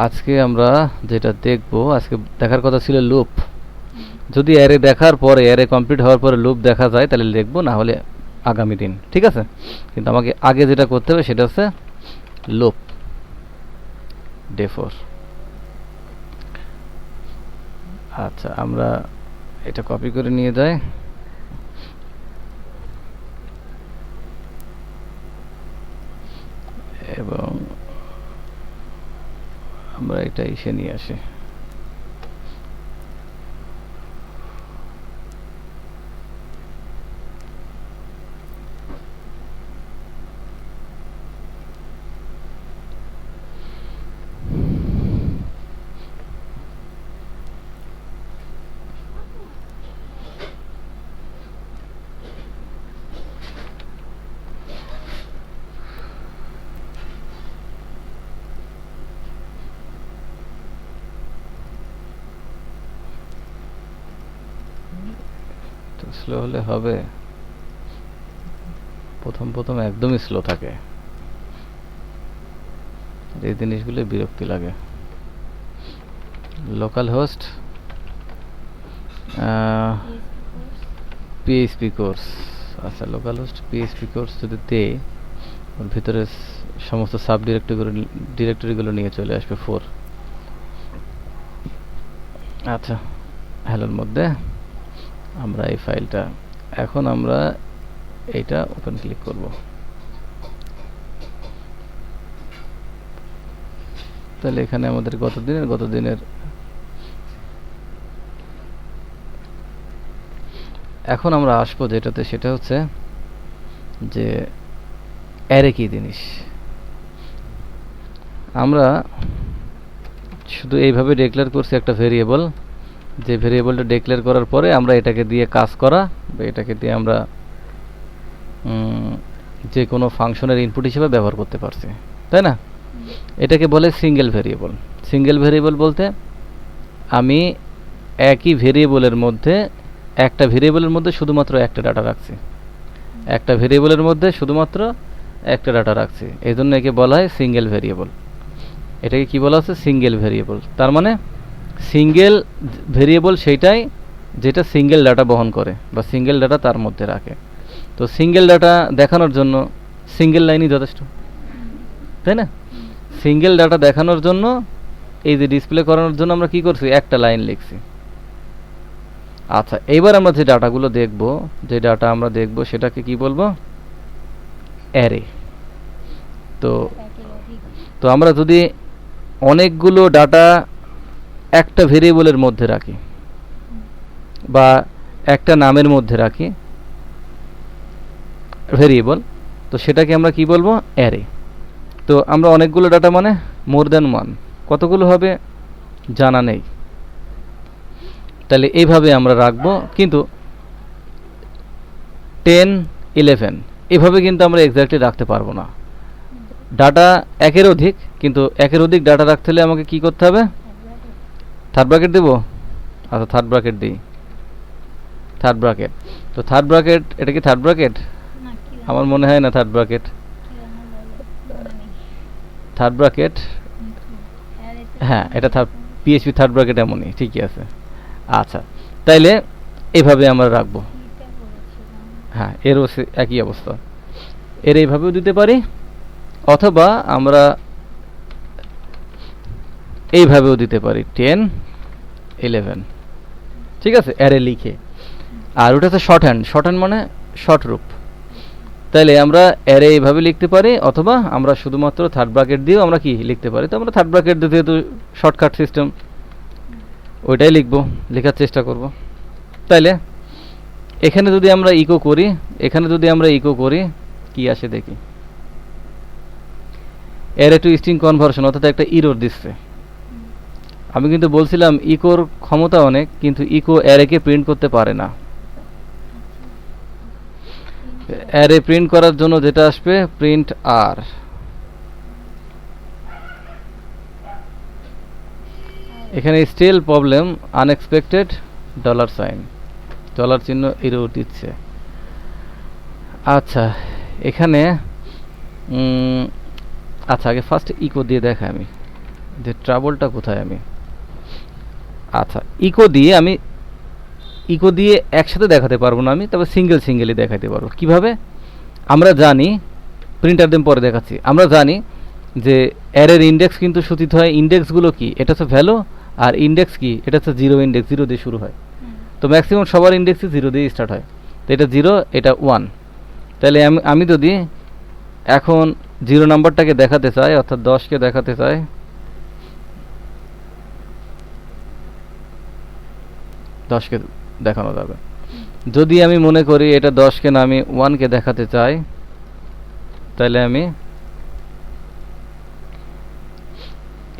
আজকে আমরা যেটা দেখব, আজকে দেখার কথা ছিল লুপ। যদি অ্যারে দেখার পরে, অ্যারে কমপ্লিট হওয়ার পরে লুপ দেখা যায় তাহলে দেখব, না হলে আগামী দিন, ঠিক আছে? কিন্তু আমাকে আগে যেটা করতে হবে সেটা হচ্ছে লুপ ডে 4। আচ্ছা, আমরা এটা কপি করে নিয়ে যাই এবং আমরা এটা এসে নিয়ে আসি। স্লো হলে হবে? প্রথম প্রথম একদমই স্লো থাকে, এই জিনিসগুলো বিরক্তি লাগে। Local host PHP course. আচ্ছা, লোকাল হোস্ট পিএইচপি কোর্স যদি দেই, ওর ভিতরে সমস্ত সাব ডিরেক্টরিগুলো নিয়ে চলে আসবে 4। আচ্ছা, হ্যালোর মধ্যে আমরা এই ফাইলটা, এখন আমরা এইটা ওপেন ক্লিক করব। তাহলে এখানে আমাদের গত দিনের এখন আমরা আসবো যেটাতে, সেটা হচ্ছে যে অ্যারে কি জিনিস। আমরা শুধু এইভাবে ডিক্লেয়ার করছি একটা ভেরিয়েবল, যে ভেরিয়েবলটা ডিক্লেয়ার করার পরে আমরা এটাকে দিয়ে কাজ করা, বা এটাকে দিয়ে আমরা যে কোনো ফাংশনের ইনপুট হিসেবে ব্যবহার করতে পারছি, তাই না? এটাকে বলে সিঙ্গেল ভেরিয়েবল। সিঙ্গেল ভেরিয়েবল বলতে আমি একই ভেরিয়েবলের মধ্যে, একটা ভেরিয়েবলের মধ্যে শুধুমাত্র একটা ডাটা রাখছি, একটা ভেরিয়েবলের মধ্যে শুধুমাত্র একটা ডাটা রাখছি, এই জন্য একে বলা হয় সিঙ্গেল ভেরিয়েবল। এটাকে কি বলা হচ্ছে? Single variable. তার মানে সিঙ্গেল ভেরিয়েবল সেইটাই যেটা সিঙ্গেল ডাটা বহন করে বা সিঙ্গেল ডাটা তার মধ্যে রাখে। তো সিঙ্গেল ডাটা দেখানোর জন্য সিঙ্গেল লাইনই যথেষ্ট, তাই না? সিঙ্গেল ডাটা দেখানোর জন্য, এই যে ডিসপ্লে করানোর জন্য আমরা কি করছি? একটা লাইন লিখছি। আচ্ছা, এইবার আমরা যে ডাটাগুলো দেখব, যে ডাটা আমরা দেখব সেটাকে কি বলবো? অ্যারে। তো আমরা যদি অনেকগুলো ডাটা একটা ভেরিয়েবলের মধ্যে রাখি বা একটা নামের মধ্যে রাখি ভেরিয়েবল, তো সেটাকে আমরা কি বলবো? অ্যারে। তো আমরা অনেকগুলো ডাটা মানে মোর দ্যান ওয়ান, কতগুলো হবে জানা নেই, তাহলে এইভাবে আমরা রাখবো। কিন্তু 10, 11 এভাবে কিন্তু আমরা এক্স্যাক্টলি রাখতে পারবো না। ডাটা একের অধিক, কিন্তু একের অধিক ডাটা রাখতে হলে আমাকে কি করতে হবে? থার্ড ব্র্যাকেট দেবো। আচ্ছা, থার্ড ব্র্যাকেট দিই, থার্ড ব্র্যাকেট। তো থার্ড ব্র্যাকেট, এটা কি থার্ড ব্র্যাকেট? আমার মনে হয় না থার্ড ব্র্যাকেট। থার্ড ব্র্যাকেট, হ্যাঁ, এটা পিএইচপি থার্ড ব্র্যাকেট এমনই, ঠিকই আছে। আচ্ছা, তাইলে এইভাবে আমরা রাখবো। হ্যাঁ, এরও একই অবস্থা, এর এইভাবেও দিতে পারি, অথবা আমরা এইভাবেও দিতে পারি 10, 11, ঠিক আছে, অ্যারে লিখে। আর ওটা হচ্ছে শর্ট হ্যান্ড মানে শর্ট রূপ। তাহলে আমরা অ্যারে এইভাবে লিখতে পারি, অথবা আমরা শুধুমাত্র থার্ড ব্র্যাকেট দিয়েও আমরা কি লিখতে পারি। তো আমরা থার্ড ব্র্যাকেট দিয়ে, যেহেতু শর্টকাট সিস্টেম, ওইটাই লিখবো, লেখার চেষ্টা করব। তাইলে এখানে যদি আমরা ইকো করি, কি আসে দেখি। অ্যারে টু স্ট্রিং কনভার্সন, অর্থাৎ একটা ইরর দিচ্ছে। আমি কিন্তু বলছিলাম ইকোর ক্ষমতা অনেক, কিন্তু ইকো অ্যারেকে প্রিন্ট করতে পারে না। অ্যারে প্রিন্ট করার জন্য যেটা আসবে প্রিন্ট আর। এখানে স্টিল প্রবলেম, আনএক্সপেক্টেড $, ডলার চিহ্ন এরর দিচ্ছে। আচ্ছা, এখানে আচ্ছা, আগে ফার্স্ট ইকো দিয়ে দেখাই আমি, যে ট্রাবলটা কোথায় আমি, আচ্ছা ইকো দিয়ে একসাথে দেখাতে পারবো না আমি, তবে সিঙ্গেলি দেখাতে পারবো। কিভাবে? আমরা জানি, প্রিন্টার দেম পরে দেখাচ্ছি, আমরা জানি যে অ্যারের ইন্ডেক্স কিন্তু সূচিত হয়, ইন্ডেক্সগুলো কি, এটা হচ্ছে ভ্যালু, আর ইন্ডেক্স কি, এটা হচ্ছে জিরো ইন্ডেক্স, জিরো দিয়ে শুরু হয়। তো ম্যাক্সিমাম সবার ইন্ডেক্সই জিরো দিয়ে স্টার্ট হয়। তো এটা জিরো, এটা ওয়ান। তাহলে আমি যদি এখন জিরো নাম্বারটাকে দেখাতে চাই, অর্থাৎ 10কে দেখাতে চাই, দশকে দেখানো যাবে। যদি আমি মনে করি এটা 10কে না আমি 1কে দেখাতে চাই, তাহলে আমি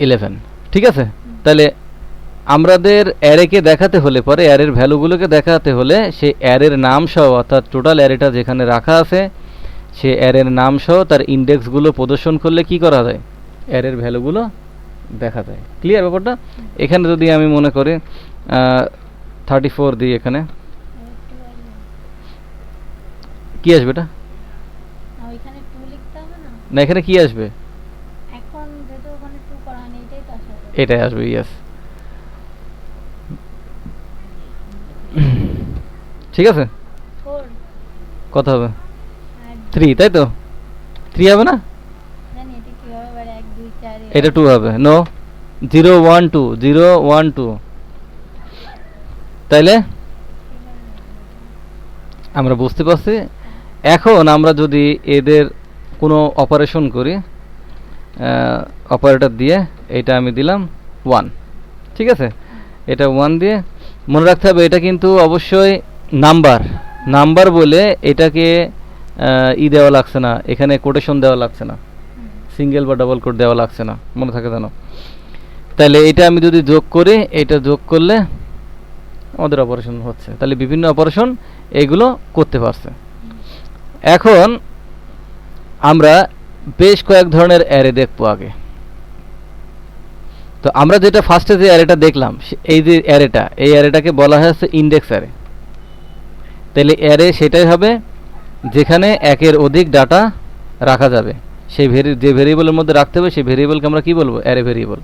11। ঠিক আছে? তাহলে আমাদের অ্যারেকে দেখাতে হলে, পরে অ্যারের ভ্যালুগুলোকে দেখাতে হলে, সেই অ্যারের নাম সহ, অর্থাৎ টোটাল অ্যারেটা যেখানে রাখা আছে সে অ্যারের নাম সহ তার ইন্ডেক্সগুলো প্রদর্শন করলে কি করা যায়? অ্যারের ভ্যালুগুলো দেখা যায়। ক্লিয়ার ব্যাপারটা? এখানে যদি আমি মনে করি 34 দিই, এখানে কি আসবে? এটা না, এখানে কি আসবে? এটাই আসবে, ইয়েস। ঠিক আছে, কত হবে? 3, তাই তো? 3 হবে না? এটা 2 হবে। নো, 0 1 2, 0 1 2। তাইলে আমরা বুঝতে পারছি। এখন আমরা যদি এদের কোনো অপারেশন করি, অপারেটর দিয়ে, এটা আমি দিলাম 1। ঠিক আছে? এটা 1 দিয়ে, মনে রাখতে হবে এটা কিন্তু অবশ্যই নাম্বার বলে এটাকে দেওয়া লাগছে না, এখানে কোটেশন দেওয়া লাগছে না, সিঙ্গেল বা ডাবল কোট দেওয়া লাগছে না, মনে থাকে জানো। তাহলে এটা আমি যদি যোগ করি, এটা যোগ করলে আমাদের অপারেশন হচ্ছে। তাহলে বিভিন্ন অপারেশন এগুলো করতে পারছে। এখন আমরা বেশ কয়েক ধরনের অ্যারে দেখবো আগে। তো আমরা যেটা ফার্স্টে যে অ্যারেটা দেখলাম, এই যে অ্যারেটা, এই অ্যারেটাকে বলা হয়েছে ইন্ডেক্স অ্যারে। তাহলে অ্যারে সেটাই হবে যেখানে একের অধিক ডাটা রাখা যাবে, সেই যে ভেরিয়েবলের মধ্যে রাখতে হবে সেই ভেরিয়েবলকে আমরা কি বলবো? Array variable.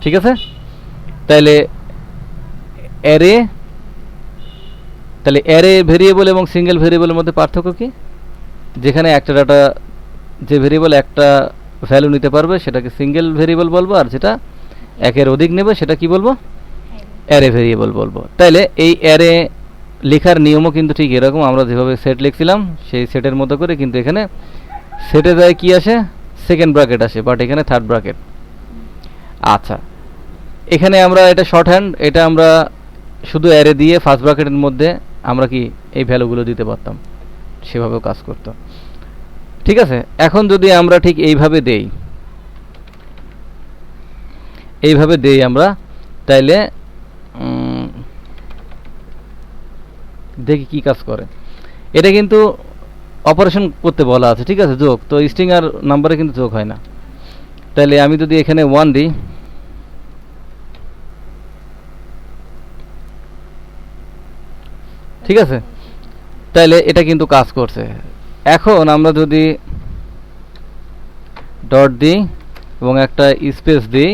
ঠিক আছে? তাহলে অ্যারে ভেরিয়েবল এবং সিঙ্গেল ভেরিয়েবলের মধ্যে পার্থক্য কি? যেখানে একটা ডাটা, যে ভেরিয়েবল একটা ভ্যালু নিতে পারবে সেটাকে সিঙ্গেল ভেরিয়েবল বলবো, আর যেটা একের অধিক নেবে সেটা কি বলবো? অ্যারে ভেরিয়েবল বলবো। তাইলে এই অ্যারে লেখার নিয়মও কিন্তু ঠিক এরকম, আমরা যেভাবে সেট লিখছিলাম সেই সেটের মতো করে, কিন্তু এখানে সেটে যায় কি আসে? সেকেন্ড ব্র্যাকেট আসে, বাট এখানে থার্ড ব্র্যাকেট। আচ্ছা, এখানে আমরা এটা শর্ট হ্যান্ড, এটা আমরা শুধু অ্যারে দিয়ে ফার্স্ট ব্র্যাকেটের মধ্যে আমরা কি এই ভ্যালুগুলো দিতে পারতাম, সেভাবেও কাজ করতো। ঠিক আছে? এখন যদি আমরা ঠিক এইভাবে দেই আমরা, তাইলে দেখি কি কাজ করে। এটা কিন্তু অপারেশন করতে বলা আছে, ঠিক আছে, যোগ। তো স্ট্রিং আর নাম্বারে কিন্তু যোগ হয় না। তাহলে আমি যদি এখানে 1 দিই, ঠিক আছে, তাহলে এটা কিন্তু কাজ করছে। এখন আমরা যদি ডট দিই এবং একটা স্পেস দিই,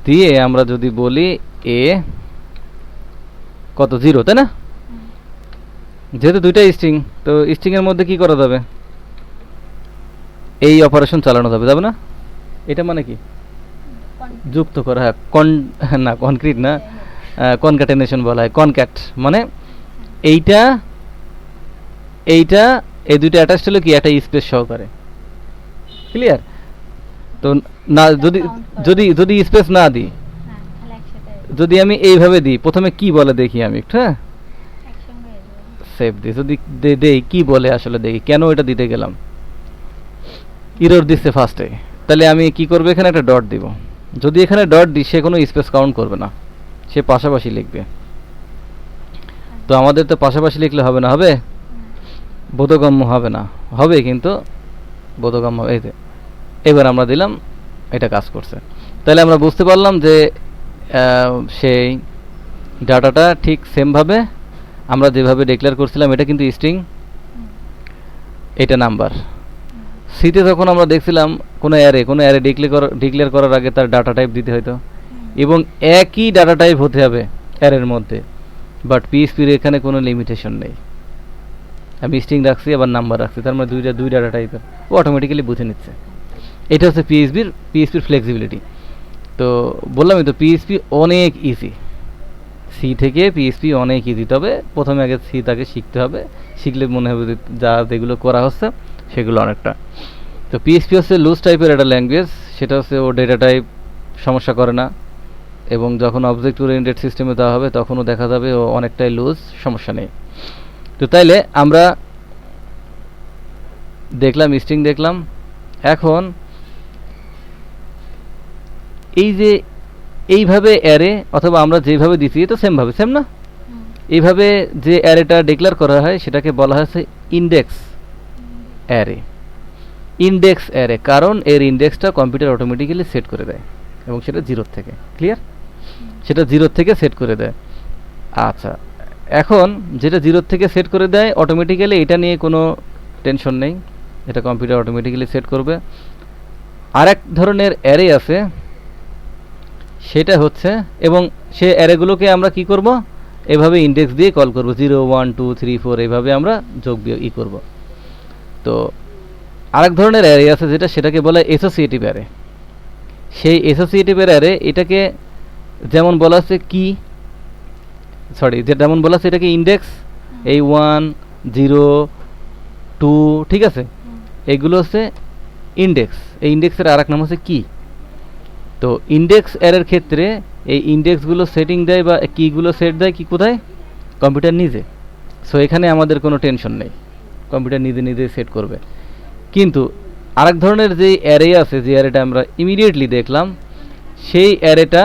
দিয়ে আমরা যদি বলি এ কত? 0, তাই না? যেহেতু দুইটা স্ট্রিং, তো স্ট্রিং এর মধ্যে কি করা যাবে? এই অপারেশন চালানো যাবে না? এটা মানে কি? যুক্ত করা। হ্যাঁ, না কনক্রিট না, কনক্যাটেনেশন বলা হয়। কনক্যাট মানে এইটা এই দুইটা অ্যাটাচড হলো কি একটা স্পেস সহকারে। ক্লিয়ার? তো না, যদি স্পেস না দিই, যদি আমি এইভাবে দিই, প্রথমে কি বলে দেখি আমি একটু। হ্যাঁ, সেভ দিই, যদি দেই কি বলে আসলে দেখি, কেন এটা দিতে গেলাম। এরর দিচ্ছে ফার্স্টে। তাহলে আমি কি করব? এখানে একটা ডট দিব। যদি এখানে ডট দিই, সে কোনো স্পেস কাউন্ট করবে না, সে পাশাপাশি লিখবে। তো আমাদের তো পাশাপাশি লিখলে হবে না, হবে বোধগম্য হবে না, হবে কিন্তু বোধগম্য। এই যে এবার আমরা দিলাম, এটা কাজ করছে। তাহলে আমরা বুঝতে পারলাম যে সেই ডাটাটা ঠিক সেমভাবে আমরা যেভাবে ডিক্লেয়ার করছিলাম, এটা কিন্তু স্ট্রিং, এটা নাম্বার। সিতে যখন আমরা দেখছিলাম কোনো অ্যারে ডিক্লেয়ার করার আগে তার ডাটা টাইপ দিতে হতো এবং একই ডাটা টাইপ হতে হবে অ্যারের মধ্যে, বাট পিএইচপির এখানে কোনো লিমিটেশন নেই। আমি স্ট্রিং রাখছি আবার নাম্বার রাখছি, তার মানে দুই ডাটা টাইপের, ও অটোমেটিক্যালি বুঝে নিচ্ছে। এটা হচ্ছে পিএইচপির ফ্লেক্সিবিলিটি। তো বললামই তো পিএইচপি অনেক ইজি, সি থেকে পিএইচপি অনেক ইজি, তবে প্রথমে আগে সি তাকে শিখতে হবে, শিখলে মনে হবে যা যেগুলো করা হচ্ছে সেগুলো অনেকটা। তো পিএইচপি হচ্ছে লুজ টাইপের একটা ল্যাঙ্গুয়েজ, সেটা হচ্ছে ও ডেটা টাইপ সমস্যা করে না, এবং যখন অবজেক্ট ওরিয়েন্টেড সিস্টেমে দেওয়া হবে তখনও দেখা যাবে ও অনেকটাই লুজ, সমস্যা নেই। তো তাইলে আমরা দেখলাম স্ট্রিং দেখলাম, এখন এই যে এইভাবে অ্যারে অথবা আমরা যেভাবে দিচ্ছি তো সেম না, এইভাবে যে অ্যারেটা ডিক্লেয়ার করা হয় সেটাকে বলা হচ্ছে ইন্ডেক্স অ্যারে, কারণ এর ইন্ডেক্সটা কম্পিউটার অটোমেটিক্যালি সেট করে দেয় এবং সেটা 0 থেকে, ক্লিয়ার, সেটা 0 থেকে সেট করে দেয়। আচ্ছা, এখন যেটা 0 থেকে সেট করে দেয় অটোমেটিক্যালি, এটা নিয়ে কোনো টেনশন নেই, এটা কম্পিউটার অটোমেটিক্যালি সেট করবে। আরেক ধরনের অ্যারে আছে, সেটা হচ্ছে, এবং সে অ্যারেগুলোকে আমরা কি করব, এভাবে ইন্ডেক্স দিয়ে কল করব, 0 1 2 3 4 এইভাবে আমরা যোগ বিয়োগ করব। তো আরেক ধরনের অ্যারে আছে সেটাকে বলে অ্যাসোসিয়েটিভ অ্যারে। সেই অ্যাসোসিয়েটিভ অ্যারে এটাকে যেমন বলা আছে যেমন বলা আছে এটাকে ইন্ডেক্স, এই 1 0 2, ঠিক আছে, এগুলো হচ্ছে ইন্ডেক্স। এই ইন্ডেক্সের আরেক নাম হচ্ছে কি। তো ইন্ডেক্স অ্যারের ক্ষেত্রে এই ইন্ডেক্সগুলো সেটিং দেয় বা কিগুলো সেট দেয় কি কোথায়, কম্পিউটার নিজে। সো এখানে আমাদের কোনো টেনশন নেই, কম্পিউটার নিজে সেট করবে। কিন্তু আরেক ধরনের যে অ্যারে আছে, যে অ্যারেটা আমরা ইমিডিয়েটলি দেখলাম, সেই অ্যারেটা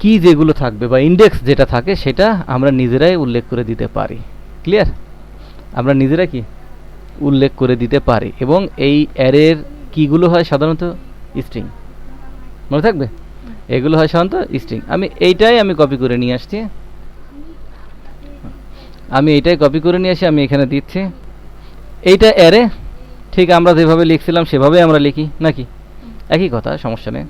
কি যেগুলো থাকবে বা ইন্ডেক্স যেটা থাকে সেটা আমরা নিজেরাই উল্লেখ করে দিতে পারি, ক্লিয়ার, আমরা নিজেরা কি উল্লেখ করে দিতে পারি। এবং এই অ্যারের কিগুলো হয় সাধারণত স্ট্রিং, মনে থাকবে, এগুলো হয় সাধারণত স্ট্রিং। আমি কপি করে নিয়ে আসছি, আমি এখানে দিচ্ছি। এইটা অ্যারে, ঠিক আমরা যেভাবে লিখছিলাম সেভাবে আমরা লিখি নাকি, একই কথা, সমস্যা নেই।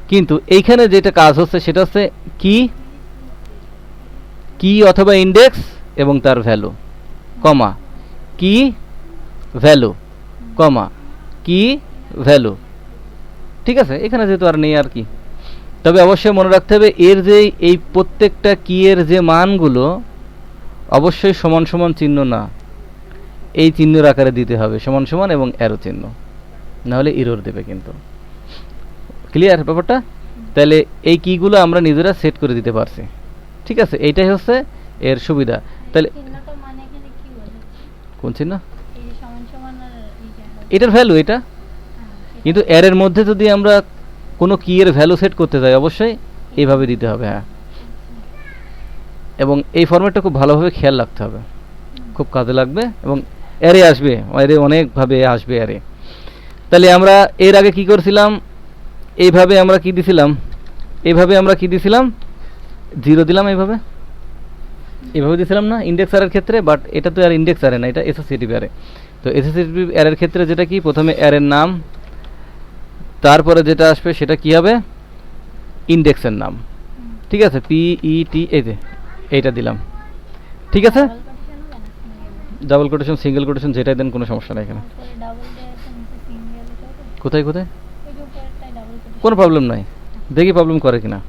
কিন্তু এইখানে যেটা কাজ হচ্ছে সেটা হচ্ছে কি অথবা ইন্ডেক্স এবং তার ভ্যালু, কমা কি ভ্যালু, কমা কি ভ্যালু, ঠিক আছে। এখানে যেহেতু আর নেই আর কি, তবে অবশ্যই মনে রাখতে হবে এর যে এই প্রত্যেকটা কি এর যে মানগুলো অবশ্যই সমান সমান চিহ্ন না, এই চিহ্নের আকারে দিতে হবে, সমান সমান এবং অ্যারো চিহ্ন, নাহলে এরর দেবে কিন্তু, ক্লিয়ার ব্যাপারটা। তাহলে এই কিগুলো আমরা নিজেরা সেট করে দিতে পারছি, ঠিক আছে, এইটাই হচ্ছে এর সুবিধা। তাহলে কোন চিহ্ন, এটার ভ্যালু এটা, কিন্তু এর মধ্যে যদি আমরা কোনো কি এর ভ্যালু সেট করতে যাই অবশ্যই এইভাবে দিতে হবে, হ্যাঁ, এবং এই ফরম্যাটটা খুব ভালোভাবে খেয়াল রাখতে হবে, খুব কাজে লাগবে। এবং অ্যারে আসবে, অ্যারে অনেকভাবে আসবে অ্যারে। তাহলে আমরা এর আগে কি করছিলাম, এইভাবে আমরা কি দিছিলাম, 0 দিলাম, এইভাবে দিছিলাম না ইন্ডেক্স অ্যারের ক্ষেত্রে, বাট এটা তো আর ইন্ডেক্স অ্যারে না, এটা অ্যাসোসিয়েটিভ অ্যারে। তো অ্যাসোসিয়েটিভ অ্যারের ক্ষেত্রে যেটা কি, প্রথমে অ্যারের নাম, তারপরে যেটা আসবে সেটা কি হবে, ইন্ডেক্সের নাম, ঠিক আছে, PET, এইটা দিলাম, ঠিক আছে, ডাবল কোটেশন সিঙ্গেল কোটেশন যেটাই দেন কোনো সমস্যা নেই এখানে। কোথায় কোনো প্রবলেম নাই, দেখি প্রবলেম করে কিনা,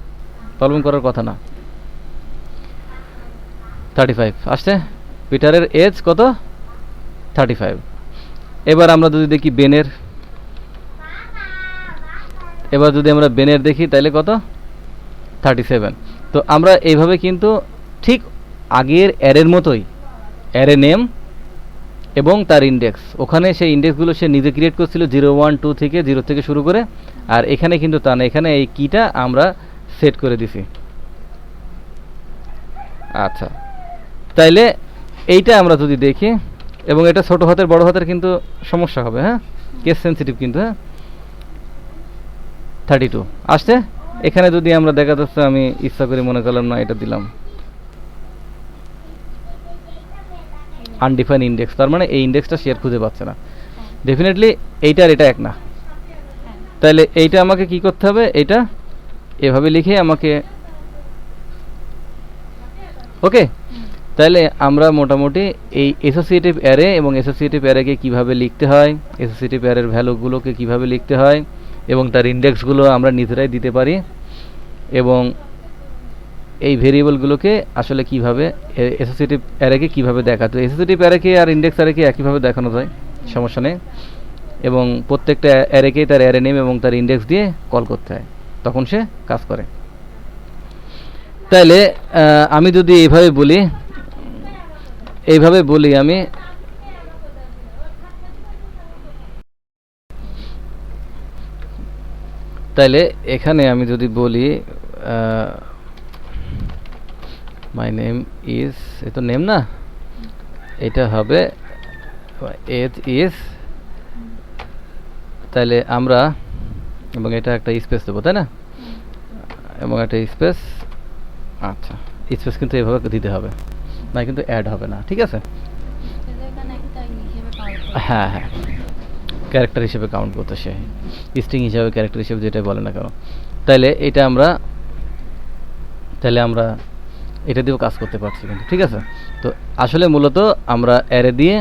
প্রবলেম করার কথা না। 35 আসছে, পিটারের এজ কত, 35। এবার আমরা যদি দেখি বেনের, দেখি তাহলে কত, 37। তো আমরা এইভাবে কিন্তু ঠিক আগের অ্যারের মতোই, অ্যারে নেম এবং তার ইন্ডেক্স, ওখানে সেই ইন্ডেক্সগুলো সে নিজে ক্রিয়েট করছিল 0 1 2 থেকে, 0 থেকে শুরু করে, আর এখানে কিন্তু তা না, এখানে এই কিটা আমরা সেট করে দিছি। আচ্ছা, তাইলে এইটা আমরা যদি দেখি, এবং এটা ছোট হাতের বড় হাতের কিন্তু সমস্যা হবে, হ্যাঁ, কেস সেন্সিটিভ কিন্তু, হ্যাঁ, 32 আসছে। এখানে যদি আমরা দেখা যাচ্ছে আমি ইচ্ছা করে মনে করলাম না, এটা দিলাম, আনডিফাইন ইন্ডেক্স, তার মানে এই ইন্ডেক্সটা সে আর খুঁজে পাচ্ছে না। ডেফিনেটলি এইটা আর এটা এক না। তাহলে এইটা আমাকে কি করতে হবে, এইটা এভাবে লিখে আমাকে, ওকে। তাহলে আমরা মোটামুটি এই অ্যাসোসিয়েটিভ অ্যারে এবং অ্যাসোসিয়েটিভ অ্যারেকে কিভাবে লিখতে হয়, অ্যাসোসিয়েটিভ অ্যারের ভ্যালুগুলোকে কিভাবে লিখতে হয় এবং তার ইন্ডেক্সগুলো আমরা নিজেরাই দিতে পারি, এবং এই ভেরিয়েবলগুলোকে আসলে কিভাবে অ্যাসোসিয়েটিভ অ্যারেকে কিভাবে দেখাতে হয়। অ্যাসোসিয়েটিভ অ্যারেকে আর ইন্ডেক্স অ্যারেকে একইভাবে দেখানো যায়, সমস্যা নেই, এবং প্রত্যেকটা অ্যারেকেই তার অ্যারে নেম এবং তার ইন্ডেক্স দিয়ে কল করতে হয়, তখন সে কাজ করে। তাইলে আমি যদি এইভাবে বলি আমি, তাইলে এখানে আমি যদি বলি মাই নেম ইজ, এ তো নেম না, এটা হবে এজ ইজ, তাহলে আমরা, এবং এটা একটা স্পেস দেবো তাই না, এবং একটা স্পেস, আচ্ছা স্পেস কিন্তু এভাবে দিতে হবে না, কিন্তু অ্যাড হবে না, ঠিক আছে। হ্যাঁ হ্যাঁ, ক্যারেক্টার হিসেবে কাউন্ট করতে, সে স্ট্রিং হিসাবে ক্যারেক্টার হিসেবে যেটা বলে না কেন। তাহলে আমরা এটা দিয়েও কাজ করতে পারছি কিন্তু, ঠিক আছে। তো আসলে মূলত আমরা অ্যারে দিয়ে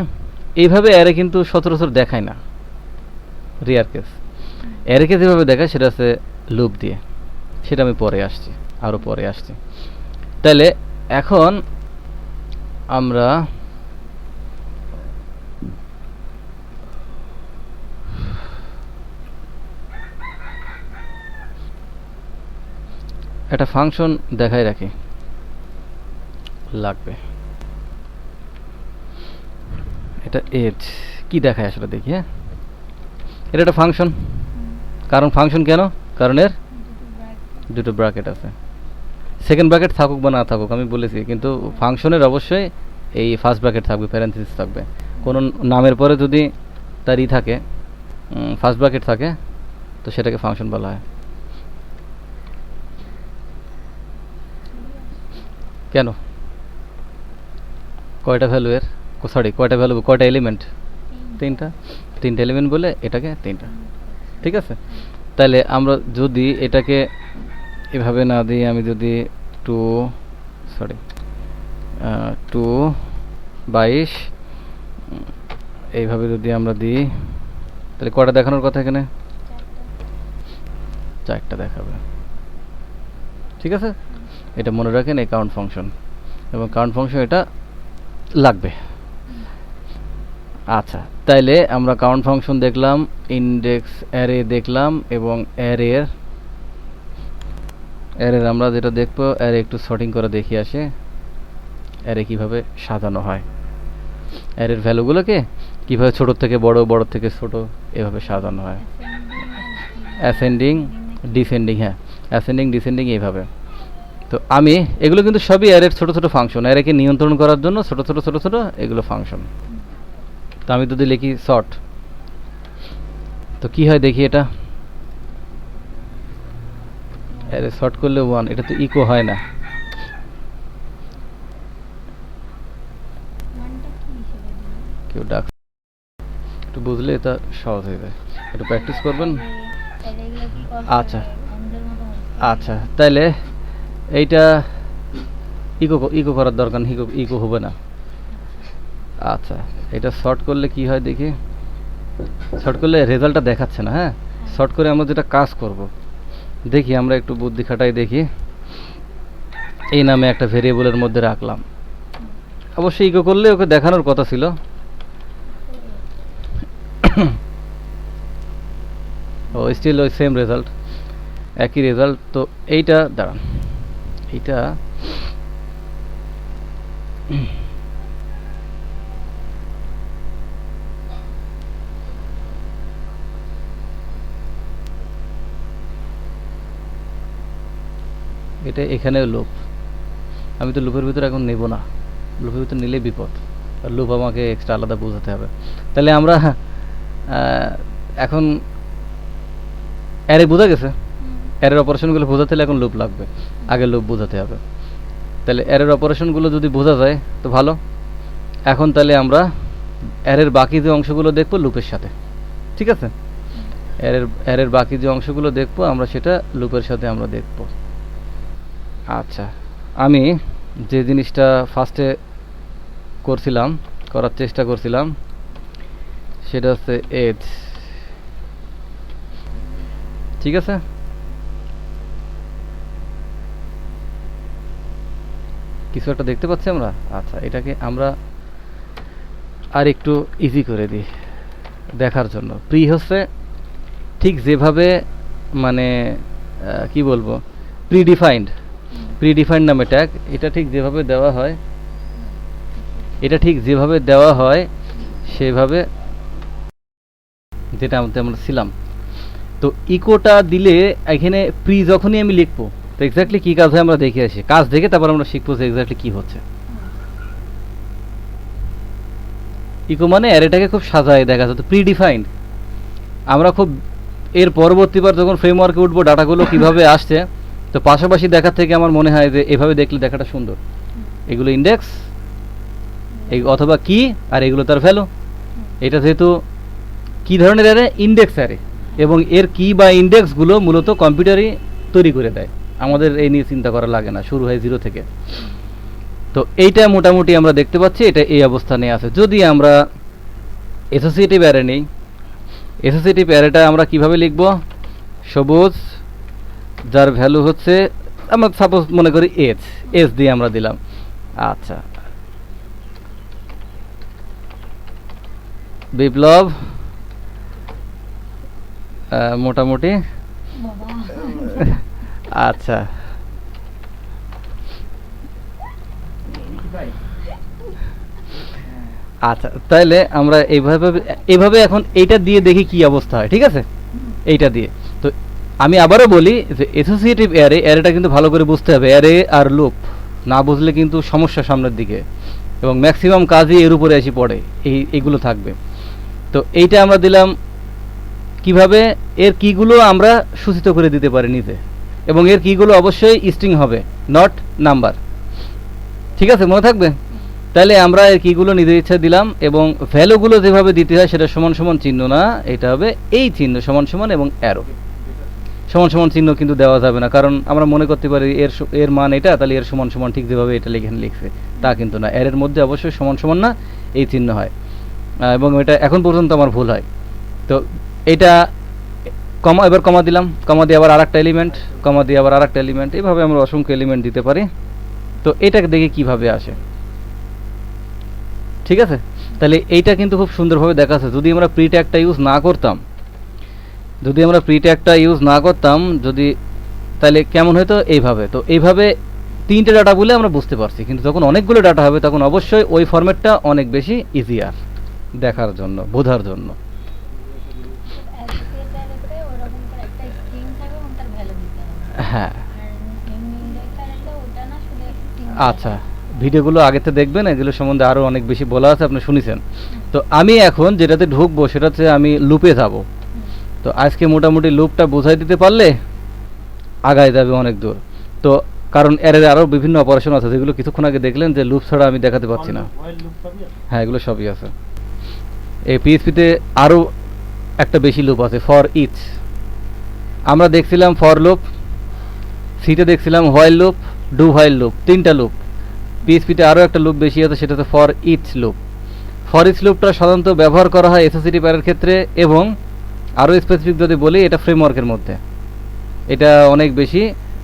এইভাবে অ্যারে কিন্তু সচরাচর দেখায় না, রিয়ার কেস। অ্যারেকে যেভাবে দেখায় সেটা হচ্ছে লুপ দিয়ে, সেটা আমি পরে আসছি, আরও পরে আসছি। তাহলে এখন আমরা একটা ফাংশন দেখাই রাখি, লাগবে। এটা এজ কি দেখায় আসলে দেখি। হ্যাঁ, এটা একটা ফাংশন। কারণ ফাংশন কেন, কারণ এর দুটো ব্র্যাকেট আছে। সেকেন্ড ব্র্যাকেট থাকুক বা না থাকুক আমি বলেছি, কিন্তু ফাংশনের অবশ্যই এই ফার্স্ট ব্র্যাকেট থাকবে, প্যারেন্থেসিস থাকবে। কোনো নামের পরে যদি তার থাকে, ফার্স্ট ব্র্যাকেট থাকে, তো সেটাকে ফাংশন বলা হয়। কেন, কয়টা ভ্যালু এর, কয়টা ভ্যালু, কয়টা এলিমেন্ট, তিনটা এলিমেন্ট বলে এটাকে তিনটা, ঠিক আছে। তাহলে আমরা যদি এটাকে এভাবে না দিই, আমি যদি 2 22 এইভাবে যদি আমরা দিই, তাহলে কয়টা দেখানোর কথা এখানে, 4টা দেখাবে, ঠিক আছে। এটা মনে রাখেন, এই কাউন্ট ফাংশন, এবং কাউন্ট ফাংশন এটা লাগবে। আচ্ছা, তাইলে আমরা কাউন্ট ফাংশন দেখলাম, ইন্ডেক্স অ্যারে দেখলাম, এবং অ্যারের আমরা যেটা দেখবো, অ্যারে একটু সর্টিং করে দেখি আসে, অ্যারে কিভাবে সাজানো হয়, অ্যারের ভ্যালুগুলোকে কিভাবে ছোট থেকে বড়, বড় থেকে ছোট এভাবে সাজানো হয়, অ্যাসেন্ডিং ডিসেন্ডিং। হ্যাঁ, অ্যাসেন্ডিং ডিসেন্ডিং এইভাবে। তো আমি এগুলো কিন্তু সবই অ্যারের ছোট ছোট ফাংশন, অ্যারেকে নিয়ন্ত্রণ করার জন্য ছোট ছোট ছোট ছোট এগুলো ফাংশন। তো আমি যদি লিখি শর্ট, তো কি হয় দেখি, এটা অ্যারে শর্ট করলে 1, এটা তো ইকো হয় না। কেউ ডাক, একটু বুঝলে এটা সহজ হয়ে যায়, একটু প্র্যাকটিস করবেন। আচ্ছা আচ্ছা, তাইলে এইটা ইকো করার দরকার, ইকো হবে না। আচ্ছা, এটা শর্ট করলে কি হয় দেখি, শর্ট করলে রেজাল্টটা দেখাচ্ছে না। হ্যাঁ, শর্ট করে আমরা যেটা কাজ করব, দেখি আমরা একটু বুদ্ধি খাটাই দেখি। এই নামে একটা ভেরিয়েবলের মধ্যে রাখলাম, অবশ্যই ইকো করলে ওকে দেখানোর কথা ছিল। ও স্টিল ওই সেম রেজাল্ট, একই রেজাল্ট। তো এইটা দাঁড়ান, এইটা এটা এখানে লুপ, আমি তো লুপের ভিতরে এখন নেব না, লুপের ভিতরে নিলে বিপদ, আর লুপ আমাকে এক্সট্রা আলাদা বোঝাতে হবে। তাহলে আমরা এখন অ্যারে বোঝা গেছে, অ্যারের অপারেশনগুলো বোঝাতে হলে এখন লুপ লাগবে, আগে লুপ বোঝাতে হবে। তাহলে অ্যারের অপারেশনগুলো যদি বোঝা যায় তো ভালো, এখন তাহলে আমরা অ্যারের বাকি যে অংশগুলো দেখব লুপের সাথে, ঠিক আছে? অ্যারের বাকি যে অংশগুলো দেখব আমরা সেটা লুপের সাথে আমরা দেখব। আচ্ছা, আমি যে জিনিসটা ফার্স্টে করার চেষ্টা করছিলাম সেটা হচ্ছে এজ, ঠিক আছে? কিছু একটা দেখতে পাচ্ছি আমরা। আচ্ছা, এটাকে আমরা আর একটু ইজি করে দিই দেখার জন্য। প্রি হচ্ছে ঠিক যেভাবে মানে কি বলবো, প্রিডিফাইন্ড নামে ট্যাগ। এটা ঠিক যেভাবে দেওয়া হয় সেভাবে যেটা আমরা ছিলাম। তো ইকোটা দিলে এখানে প্রি যখনই আমি লিখবো তো এক্স্যাক্টলি কি কাজ হয় আমরা দেখে আসি, কাজ দেখে তারপর আমরা শিখবো যে এক্স্যাক্টলি কি হচ্ছে। ইকো মানে অ্যারেটাকে খুব সাজায় দেখা যায়। তো প্রিডিফাইন্ড আমরা খুব এর পরবর্তীবার যখন ফ্রেমওয়ার্কে উঠবো ডাটাগুলো কিভাবে আসছে, তো পাশাপাশি দেখার থেকে আমার মনে হয় যে এভাবে দেখলে দেখাটা সুন্দর। এগুলো ইন্ডেক্স অথবা কি, আর এগুলো তার ভ্যালু। এটা যেহেতু কি ধরনের অ্যারে, ইন্ডেক্স অ্যারে, এবং এর কি বা ইন্ডেক্সগুলো মূলত কম্পিউটারই তৈরি করে দেয়, আমাদের এই নিয়ে চিন্তা করা লাগে না, শুরু হয় 0 থেকে। তো এইটা মোটামুটি আমরা দেখতে পাচ্ছি এটা এই অবস্থানে আছে। যদি আমরা অ্যাসোসিয়েটিভ অ্যারে নেই, অ্যাসোসিয়েটিভ অ্যারেটা আমরা কিভাবে লিখব? সবুজ যার ভ্যালু হচ্ছে, আমরা সাপোজ মনে করি এজ দিয়ে আমরা দিলাম। আচ্ছা, বিপ্লব মোটামুটি আচ্ছা, আচ্ছা তাহলে আমরা এইভাবে এখন এইটা দিয়ে দেখি কি অবস্থা হয়, ঠিক আছে? এইটা দিয়ে তো আমি আবারও বলি যে অ্যাসোসিয়েটিভ অ্যারেটা কিন্তু ভালো করে বুঝতে হবে। অ্যারে আর লুপ না বুঝলে কিন্তু সমস্যা সামনের দিকে, এবং ম্যাক্সিমাম কাজই এর উপরে এসে পড়ে, এইগুলো থাকবে। তো এইটা আমরা দিলাম কিভাবে? এর কিগুলো আমরা সূচিত করে দিতে পারি নিজে, এবং এর কিগুলো অবশ্যই স্ট্রিং হবে, নট নাম্বার, ঠিক আছে? মনে থাকবে। তাহলে আমরা এর কিগুলো নিজের ইচ্ছা দিলাম, এবং ভ্যালুগুলো যেভাবে দিতে হয় সেটা সমান সমান চিহ্ন না, এটা হবে এই চিহ্ন সমান সমান, এবং অ্যারো সমান সমান চিহ্ন কিন্তু দেওয়া যাবে না, কারণ আমরা মনে করতে পারি এর মান এটা, তাহলে এর সমান সমান ঠিক যেভাবে এটা লিখছে তা কিন্তু না। এর মধ্যে অবশ্যই সমান সমান না এই চিহ্ন হয়, এবং এটা এখন পর্যন্ত আমার ভুল হয়। তো এটা কমা, এবার কমা দিলাম, কমা দিয়ে আবার আরেকটা এলিমেন্ট, কমা দিয়ে আবার আরেকটা এলিমেন্ট, এইভাবে আমরা অসংখ্য এলিমেন্ট দিতে পারি। তো এটাকে দেখে কিভাবে আসে, ঠিক আছে? তাহলে এইটা কিন্তু খুব সুন্দরভাবে দেখাচ্ছে। যদি আমরা প্রি ট্যাগটা ইউজ না করতাম, যদি তাহলে কেমন হতো? এইভাবে। তো এইভাবে 3টে ডাটা বলে আমরা বুঝতে পারছি, কিন্তু যখন অনেকগুলো ডাটা হবে তখন অবশ্যই ওই ফরম্যাটটা অনেক বেশি ইজিয়ার দেখার জন্য, বোঝার জন্য। হ্যাঁ, আচ্ছা, ভিডিওগুলো আগেতে দেখবেন, এগুলো সম্বন্ধে আরও অনেক বেশি বলা আছে, আপনি শুনেছেন। তো আমি এখন যেটাতে ঢুকবো সেটা হচ্ছে আমি লুপে যাব। তো আজকে মোটামুটি লুপটা বোঝাই দিতে পারলে আগায় যাবে অনেক দূর। তো কারণ এর আরও বিভিন্ন অপারেশন আছে যেগুলো কিছুক্ষণ আগে দেখলেন যে লুপ ছাড়া আমি দেখাতে পারছি না। হ্যাঁ, এগুলো সবই আছে। এই পিএইচপিতে আরও একটা বেশি লুপ আছে, ফর ইচ। আমরা দেখছিলাম ফর লুপ, সিতে দেখছিলাম while loop, do while loop, 3টা লুপ। পিএইচপিতে আরও একটা লুপ বেশি আছে, সেটা হচ্ছে for each loop. For each লুপটা সাধারণত ব্যবহার করা হয় অ্যাসোসিয়েটিভ অ্যারের ক্ষেত্রে, এবং আরও স্পেসিফিক যদি বলি এটা ফ্রেমওয়ার্কের মধ্যে, এটা অনেক বেশি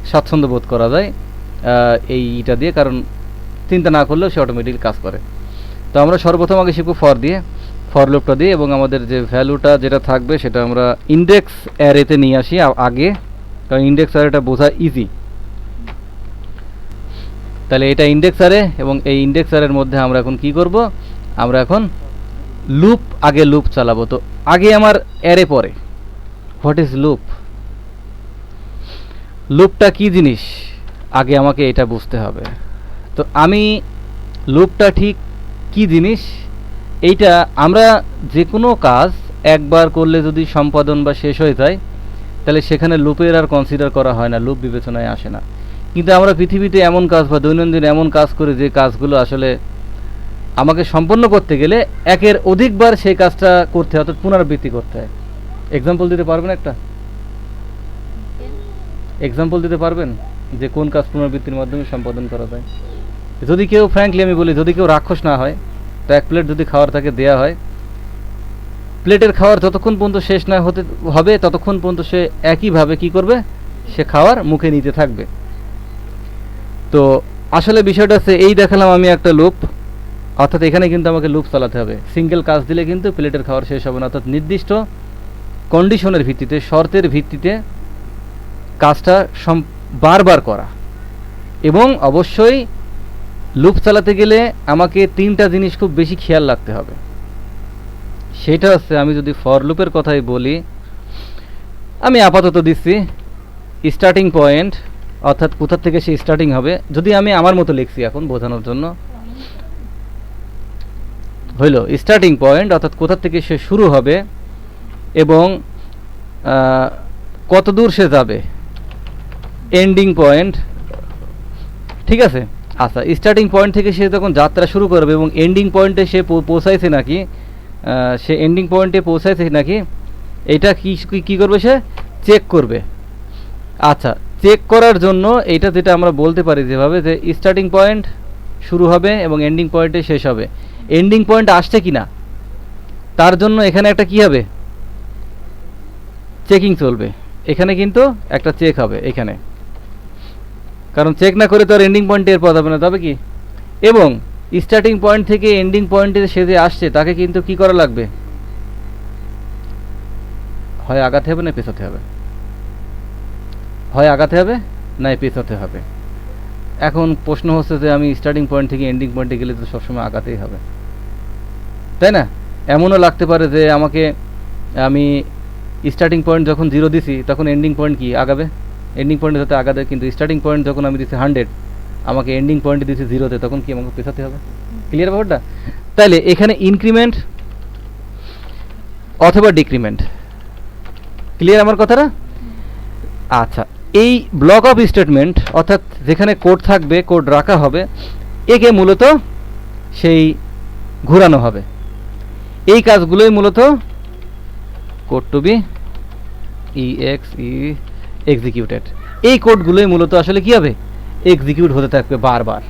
স্বাচ্ছন্দ্য বোধ করা যায় এইটা দিয়ে, কারণ চিন্তা না করলেও সে অটোমেটিক কাজ করে। তো আমরা সর্বপ্রথম আগে শিখবো ফর লুপটা দিয়ে, এবং আমাদের যে ভ্যালুটা যেটা থাকবে সেটা আমরা ইন্ডেক্স অ্যারেতে নিয়ে আসি আগে, কারণ ইন্ডেক্স অ্যারেটা বোঝা ইজি। তাহলে এটা ইন্ডেক্স অ্যারে, এবং এই ইন্ডেক্স অ্যারের মধ্যে আমরা এখন কি করব? আমরা এখন আগে লুপ চালাবো। তো আগে আমার অ্যারে পরে, হোয়াট ইজ লুপ? লুপটা কি জিনিস আগে আমাকে এটা বুঝতে হবে। তো আমি লুপটা ঠিক কি জিনিস, এইটা আমরা যে কোনো কাজ একবার করলে যদি সম্পাদন বা শেষ হয়ে যায় তাহলে সেখানে লুপের আর কনসিডার করা হয় না, লুপ বিবেচনায় আসে না। কিন্তু আমরা পৃথিবীতে এমন কাজ বা দৈনন্দিন এমন কাজ করি যে কাজগুলো আসলে আমাকে সম্পন্ন করতে গেলে একের অধিকবার সেই কাজটা করতে হয়, অর্থাৎ পুনরাবৃত্তি করতে হয়। এক্সাম্পল দিতে পারবেন একটা? এক্সাম্পল দিতে পারবেন যে কোন কাজ পুনরাবৃত্তির মাধ্যমে সম্পাদন করা যায়? যদি কেউ, ফ্র্যাঙ্কলি আমি বলি, যদি কেউ রাক্ষস না হয়, তো এক প্লেট যদি খাওয়ার তাকে দেয়া হয়, প্লেটের খাওয়ার যতক্ষণ পর্যন্ত শেষ না হতে হবে ততক্ষণ পর্যন্ত সে একইভাবে কি করবে, সে খাওয়ার মুখে নিতে থাকবে। তো আসলে বিষয়টা হচ্ছে এই, দেখালাম আমি একটা লুপ, অর্থাৎ এখানে কিন্তু আমাকে লুপ চালাতে হবে। সিঙ্গেল কাজ দিলে কিন্তু প্লেটের খাওয়ার শেষ হবে না, অর্থাৎ নির্দিষ্ট কন্ডিশনের ভিত্তিতে, শর্তের ভিত্তিতে কাজটা বারবার করা। এবং অবশ্যই লুপ চালাতে গেলে আমাকে 3টা জিনিস খুব বেশি খেয়াল রাখতে হবে। সেটা হচ্ছে, আমি যদি ফর লুপের কথাই বলি, আমি আপাতত দিচ্ছি স্টার্টিং পয়েন্ট, অর্থাৎ কোথা থেকে সে স্টার্টিং হবে। যদি আমি আমার মতো লিখছি এখন বোঝানোর জন্য, হইল স্টার্টিং পয়েন্ট অর্থাৎ কোথা থেকে সে শুরু হবে এবং কত দূর সে যাবে, এন্ডিং পয়েন্ট। ঠিক আছে? আচ্ছা, স্টার্টিং পয়েন্ট থেকে সে যখন যাত্রা শুরু করবে এবং এন্ডিং পয়েন্টে সে পৌঁছাইছে নাকি, সে এন্ডিং পয়েন্টে পৌঁছাইছে নাকি, এটা কি করবে, সে চেক করবে। আচ্ছা, চেক করার জন্য এইটা যেটা আমরা বলতে পারি যেভাবে, যে স্টার্টিং পয়েন্ট শুরু হবে এবং এন্ডিং পয়েন্টে শেষ হবে, এন্ডিং পয়েন্ট আসছে কিনা তার জন্য এখানে একটা কি হবে, চেকিং চলবে। এখানে কিন্তু একটা চেক হবে এখানে, কারণ চেক না করে তো আর এন্ডিং পয়েন্টে এর পাওয়া যাবে না, তবে কি। এবং স্টার্টিং পয়েন্ট থেকে এন্ডিং পয়েন্টে সে যে আসছে তাকে কিন্তু কি করা লাগবে, হয় আগাতে হবে না পেছাতে হবে, হয় আগাতে হবে না পেছাতে হবে। এখন প্রশ্ন হচ্ছে যে আমি স্টার্টিং পয়েন্ট থেকে এন্ডিং পয়েন্টে গেলে তো সবসময় আগাতেই হবে, তাই না? এমনও লাগতে পারে যে আমি স্টার্টিং পয়েন্ট যখন 0 দিছি তখন এন্ডিং পয়েন্ট কি আগাবে, এন্ডিং পয়েন্টে যাতে আগাবে, কিন্তু স্টার্টিং পয়েন্ট যখন আমি দিচ্ছি 100, আমাকে এন্ডিং পয়েন্টে দিচ্ছি 0-তে, তখন কি আমাকে পেছাতে হবে। ক্লিয়ার ব্যাপারটা? তাইলে এখানে ইনক্রিমেন্ট অথবা ডিক্রিমেন্ট। ক্লিয়ার আমার কথাটা? আচ্ছা, এই ব্লক অফ স্টেটমেন্ট অর্থাৎ যেখানে কোড থাকবে, কোড রাখা হবে, একে মূলত সেই ঘোরানো হবে। এই কাজগুলোই মূলত কোড টু বি এক্সিকিউটেড, এই কোডগুলোই মূলত আসলে কি হবে, এক্সিকিউট হতে থাকবে বারবার।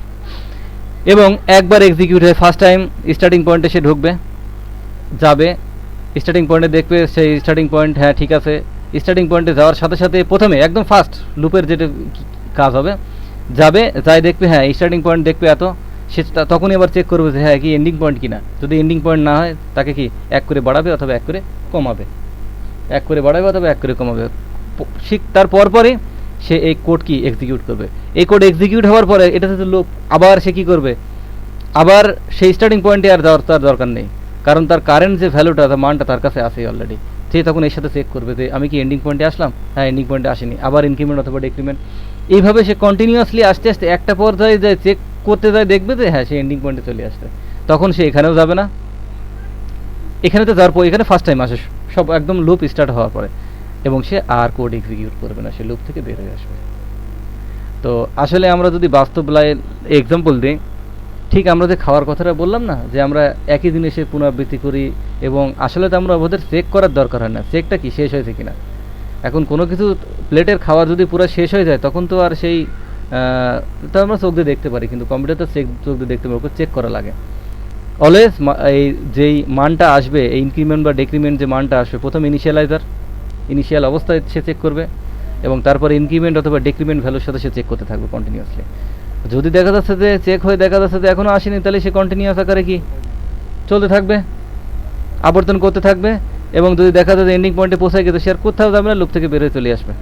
এবং একবার এক্সিকিউট হয়ে ফার্স্ট টাইম স্টার্টিং পয়েন্টে সে ঢুকবে, যাবে, স্টার্টিং পয়েন্টে দেখবে সেই স্টার্টিং পয়েন্ট, হ্যাঁ ঠিক আছে। স্টার্টিং পয়েন্টে যাওয়ার সাথে সাথে প্রথমে একদম ফার্স্ট লুপের যেটা কাজ হবে, যাবে, যাই দেখবে হ্যাঁ স্টার্টিং পয়েন্ট দেখবে এত, সে তখনই আবার চেক করবে যে হ্যাঁ কি এন্ডিং পয়েন্ট কিনা। যদি এন্ডিং পয়েন্ট না হয় তাকে কি 1 করে বাড়াবে অথবা 1 করে কমাবে, 1 করে বাড়াবে অথবা 1 করে কমাবে। তার পরপরই সে এই কোড কি এক্সিকিউট করবে। এই কোড এক্সিকিউট হওয়ার পরে এটা হচ্ছে লুপ, আবার সে কি করবে, আবার সেই স্টার্টিং পয়েন্টে আর যাওয়ার তার দরকার নেই, কারণ তার কারেন্ট যে ভ্যালুটা, মানটা তার কাছে আসেই অলরেডি। সে তখন এর সাথে চেক করবে যে আমি কি এন্ডিং পয়েন্টে আসলাম, হ্যাঁ এন্ডিং পয়েন্টে আসেনি, আবার ইনক্রিমেন্ট অথবা ডিক্রিমেন্ট। এইভাবে সে কন্টিনিউয়াসলি আস্তে আস্তে একটা পর্যায়ে যায় চেক করতে যায়, দেখবে যে হ্যাঁ সে এন্ডিং পয়েন্টে চলে আসছে, তখন সে এখানেও যাবে না, এখানে তো যাওয়ার পর এখানে ফার্স্ট টাইম আসে সব একদম লুপ স্টার্ট হওয়ার পরে, এবং সে আর কোড এক্সিকিউট করবে না, সে লুপ থেকে বের হয়ে আসবে। তো আসলে আমরা যদি বাস্তব এক্সাম্পল দিই, ঠিক আমরা যে খাওয়ার কথাটা বললাম না, যে আমরা একই জিনিসের পুনরাবৃত্তি করি, এবং আসলে তো আমরা ওদের চেক করার দরকার হয় না, চেকটা কি শেষ হয়েছে কিনা। এখন কোনো কিছু প্লেটের খাবার যদি পুরো শেষ হয়ে যায় তখন তো আর সেই তা আমরা চোখ দিয়ে দেখতে পারি, কিন্তু কম্পিউটার তো চোখ দিয়ে দেখতে পারবো, চেক করা লাগে অলওয়েজ। এই যেই মানটা আসবে, এই ইনক্রিমেন্ট বা ডিক্রিমেন্ট যে মানটা আসবে, প্রথম ইনিশিয়াল অবস্থায় সে চেক করবে, এবং তারপরে ইনক্রিমেন্ট অথবা ডিক্রিমেন্ট ভ্যালুর সাথে সে চেক করতে থাকবে কন্টিনিউয়াসলি। যদি দেখা যাচ্ছে যে চেক হয়ে দেখা যাচ্ছে যে এখনও আসেনি, তাহলে সে কন্টিনিউয়াস আকারে কি চলতে থাকবে, আবর্তন করতে থাকবে, এবং যদি দেখা যায় যে এন্ডিং পয়েন্টে পৌঁছায় গেছে, সে আর কোথাও যাবে না, লুপ থেকে বের হয়ে চলে আসবে।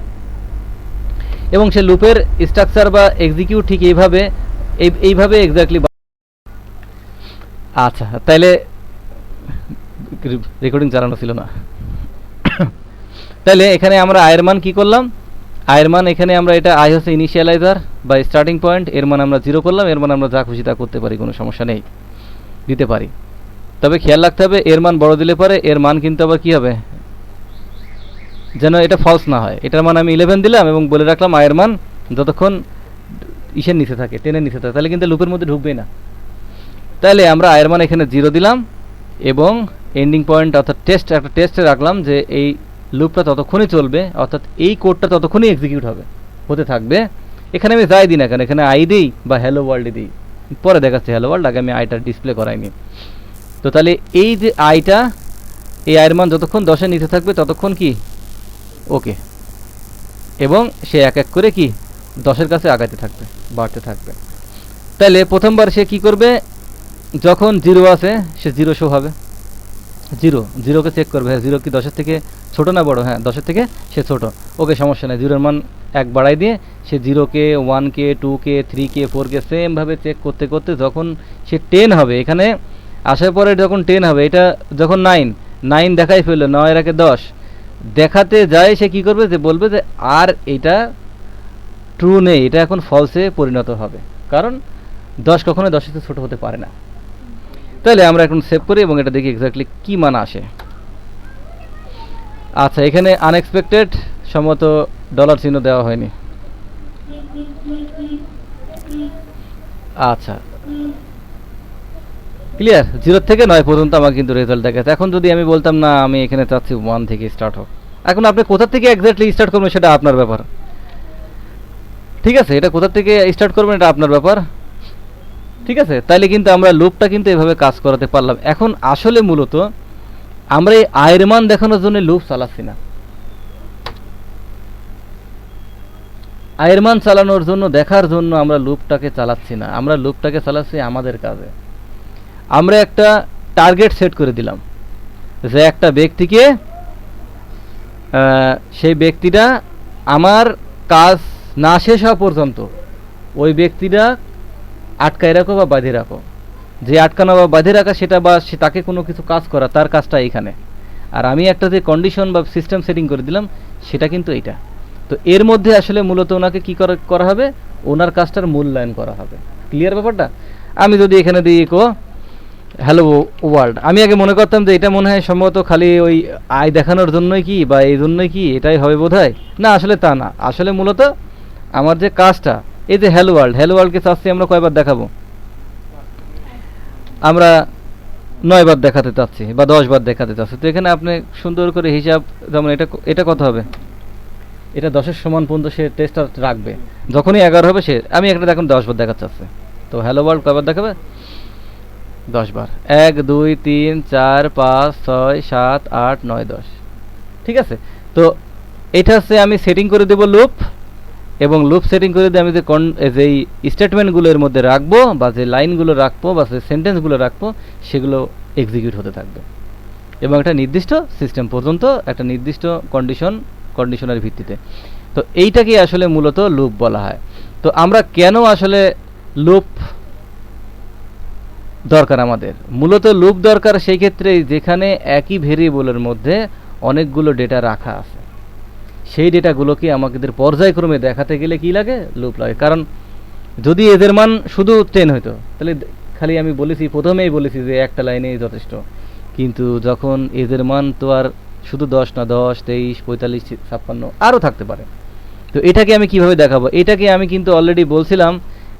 এবং সে লুপের স্ট্রাকচার বা এক্সিকিউট ঠিক এইভাবে এক্স্যাক্টলি। আচ্ছা, তাইলে রেকর্ডিং চালানো ছিল না। তাহলে এখানে আমরা আয়ের মান কি করলাম, আয়ের মান এখানে আমরা এটা আই হচ্ছে ইনিশিয়ালাইজার বা স্টার্টিং পয়েন্ট, এর মান আমরা 0 করলাম, এর মান আমরা যা খুশি তা করতে পারি, কোনো সমস্যা নেই, দিতে পারি। তবে খেয়াল রাখতে হবে এর মান বড় দিলে পরে এর মান কিন্তু আবার কি হবে, যেন এটা ফলস না হয়। এটার মান আমি 11 দিলাম এবং বলে রাখলাম আয়ের মান যতক্ষণ ইসের নিচে থাকে, 10-এর নিচে থাকে, তাহলে কিন্তু লুপের মধ্যে ঢুকবেই না। তাহলে আমরা আয়ের মান এখানে 0 দিলাম এবং এন্ডিং পয়েন্ট অর্থাৎ একটা টেস্টে রাখলাম যে এই লুপটা ততক্ষণই চলবে, অর্থাৎ এই কোডটা ততক্ষণই এক্সিকিউট হতে থাকবে। এখানে আমি যাই দিই না কেন, এখানে আই দিই বা হ্যালো ওয়ার্ল্ড দিই, পরে দেখাচ্ছি হ্যালো ওয়ার্ল্ড, আগে আমি আইটা ডিসপ্লে করাইনি। তো তাহলে এই যে আইটা, এই আয়ের মান যতক্ষণ 10-এর নিচে থাকবে ততক্ষণ কি ওকে, এবং সে এক এক করে কি 10-এর কাছে আগাতে থাকবে, বাড়তে থাকবে। তাহলে প্রথমবার সে কি করবে, যখন 0 আছে সে 0 শো হবে, 0কে চেক করবে, হ্যাঁ 0 কি 10-এর থেকে ছোট না বড়, হ্যাঁ 10-এর থেকে সে ছোট, ওকে সমস্যা নেই, 0-এর মান 1 বাড়াই দিয়ে সে 0কে 1কে 2কে 3কে 4কে সেমভাবে চেক করতে করতে যখন সে 10 হবে, এখানে আসার পরে যখন 10 হবে, এটা যখন 9 দেখাই ফেললো, 9-এর আগে 10 দেখাতে যায়, সে কি করবে, যে বলবে যে আর এটা ট্রু নেই, এটা এখন ফলসে পরিণত হবে, কারণ 10 কখনো 10-এর থেকে ছোট হতে পারে না। তাহলে আমরা এখন সেভ করি এবং এটা দেখি এক্স্যাক্টলি কি মান আসে। আচ্ছা, এখানে আনএক্সপেক্টেড সম্ভবত ডলার চিহ্ন দেওয়া হয়নি। আচ্ছা, ক্লিয়ার, 0 থেকে 9 পর্যন্ত আমার কিন্তু রেজাল্ট দেখাচ্ছে। এখন যদি আমি বলতাম না আমি এখানে চাচ্ছি 1 থেকে স্টার্ট হোক, এখন আপনি কোথা থেকে এক্স্যাক্টলি স্টার্ট করবেন সেটা আপনার ব্যাপার, ঠিক আছে, এটা কোথা থেকে স্টার্ট করবেন এটা আপনার ব্যাপার, ঠিক আছে। তাইলে কিন্তু আমরা লুপটা কিন্তু এভাবে কাজ করাতে পারলাম। এখন আসলে মূলত আমরা এই আয়ের মান দেখানোর জন্য লুপ চালাচ্ছি না, আয়ের মান চালানোর জন্য, দেখার জন্য আমরা লুপটাকে চালাচ্ছি না, আমরা লুপটাকে চালাচ্ছি আমাদের কাজে। আমরা একটা টার্গেট সেট করে দিলাম যে একটা ব্যক্তিকে, সেই ব্যক্তিটা আমার কাজ না শেষ হওয়া পর্যন্ত ওই ব্যক্তিটা আটকায় রাখো বা বাঁধে রাখো, যে আটকানো বা বাঁধে রাখা সেটা, বা সে তাকে কোনো কিছু কাজ করা, তার কাজটা এইখানে। আর আমি একটা যে কন্ডিশন বা সিস্টেম সেটিং করে দিলাম সেটা কিন্তু এইটা। তো এর মধ্যে আসলে মূলত ওনাকে কি করা হবে, ওনার কাজটার মূল্যায়ন করা হবে। ক্লিয়ার ব্যাপারটা? আমি যদি এখানে দিই ইকো হ্যালো ওয়ার্ল্ড, আমি আগে মনে করতাম যে এটা মনে হয় সম্ভবত খালি ওই আয় দেখানোর জন্যই কি, বা এই জন্যই কি, এটাই হবে বোধহয়, না আসলে তা না। আসলে মূলত আমার যে কাজটা, এই যে হ্যালো ওয়ার্ল্ডকে চাচ্ছি আমরা কয়বার দেখাবো, আমরা 9 বার দেখাতে চাচ্ছি বা 10 বার দেখাতে চাচ্ছি। তো এখানে আপনি সুন্দর করে হিসাব, যেমন এটা কত হবে, এটা 10-এর সমান পর্যন্ত সে টেস্টটা রাখবে, যখনই 11 হবে সে, আমি একটা দেখুন 10 বার দেখাতে চাচ্ছি, তো হ্যালো ওয়ার্ল্ড কয়বার দেখাবে, 10 বার, 1 2 3 4 5 6 7 8 9 10, ঠিক আছে। তো এটা হচ্ছে আমি সেটিং করে দেব লুপ, এবং লুপ সেটিং করে দিয়ে আমি যেই স্টেটমেন্টগুলো এর মধ্যে রাখবো, বা যে লাইনগুলো রাখবো, বা যে সেন্টেন্সগুলো রাখবো, সেগুলো এক্সিকিউট হতে থাকবে, এবং একটা নির্দিষ্ট সিস্টেম পর্যন্ত, একটা নির্দিষ্ট কন্ডিশনের ভিত্তিতে। তো এইটাকে আসলে মূলত লুপ বলা হয়। তো আমরা কেন আসলে লুপ দরকার, আমাদের মূলত লুপ দরকার সেই ক্ষেত্রে যেখানে একই ভেরিয়েবলের মধ্যে অনেকগুলো ডেটা রাখা আছে, সেই ডেটাগুলোকে আমাদের পর্যায়ক্রমে দেখাতে গেলে কি লাগে, লুপ লাগে। কারণ যদি এদের মান শুধু 10 হইতো, তাহলে খালি আমি বলেছি, প্রথমেই বলেছি যে একটা লাইনেই যথেষ্ট, কিন্তু যখন এদের মান তো আর শুধু 10 না, 10 23 45 56 আরও থাকতে পারে। তো এটাকে আমি কিভাবে দেখাবো, এটাকে আমি কিন্তু অলরেডি বলছিলাম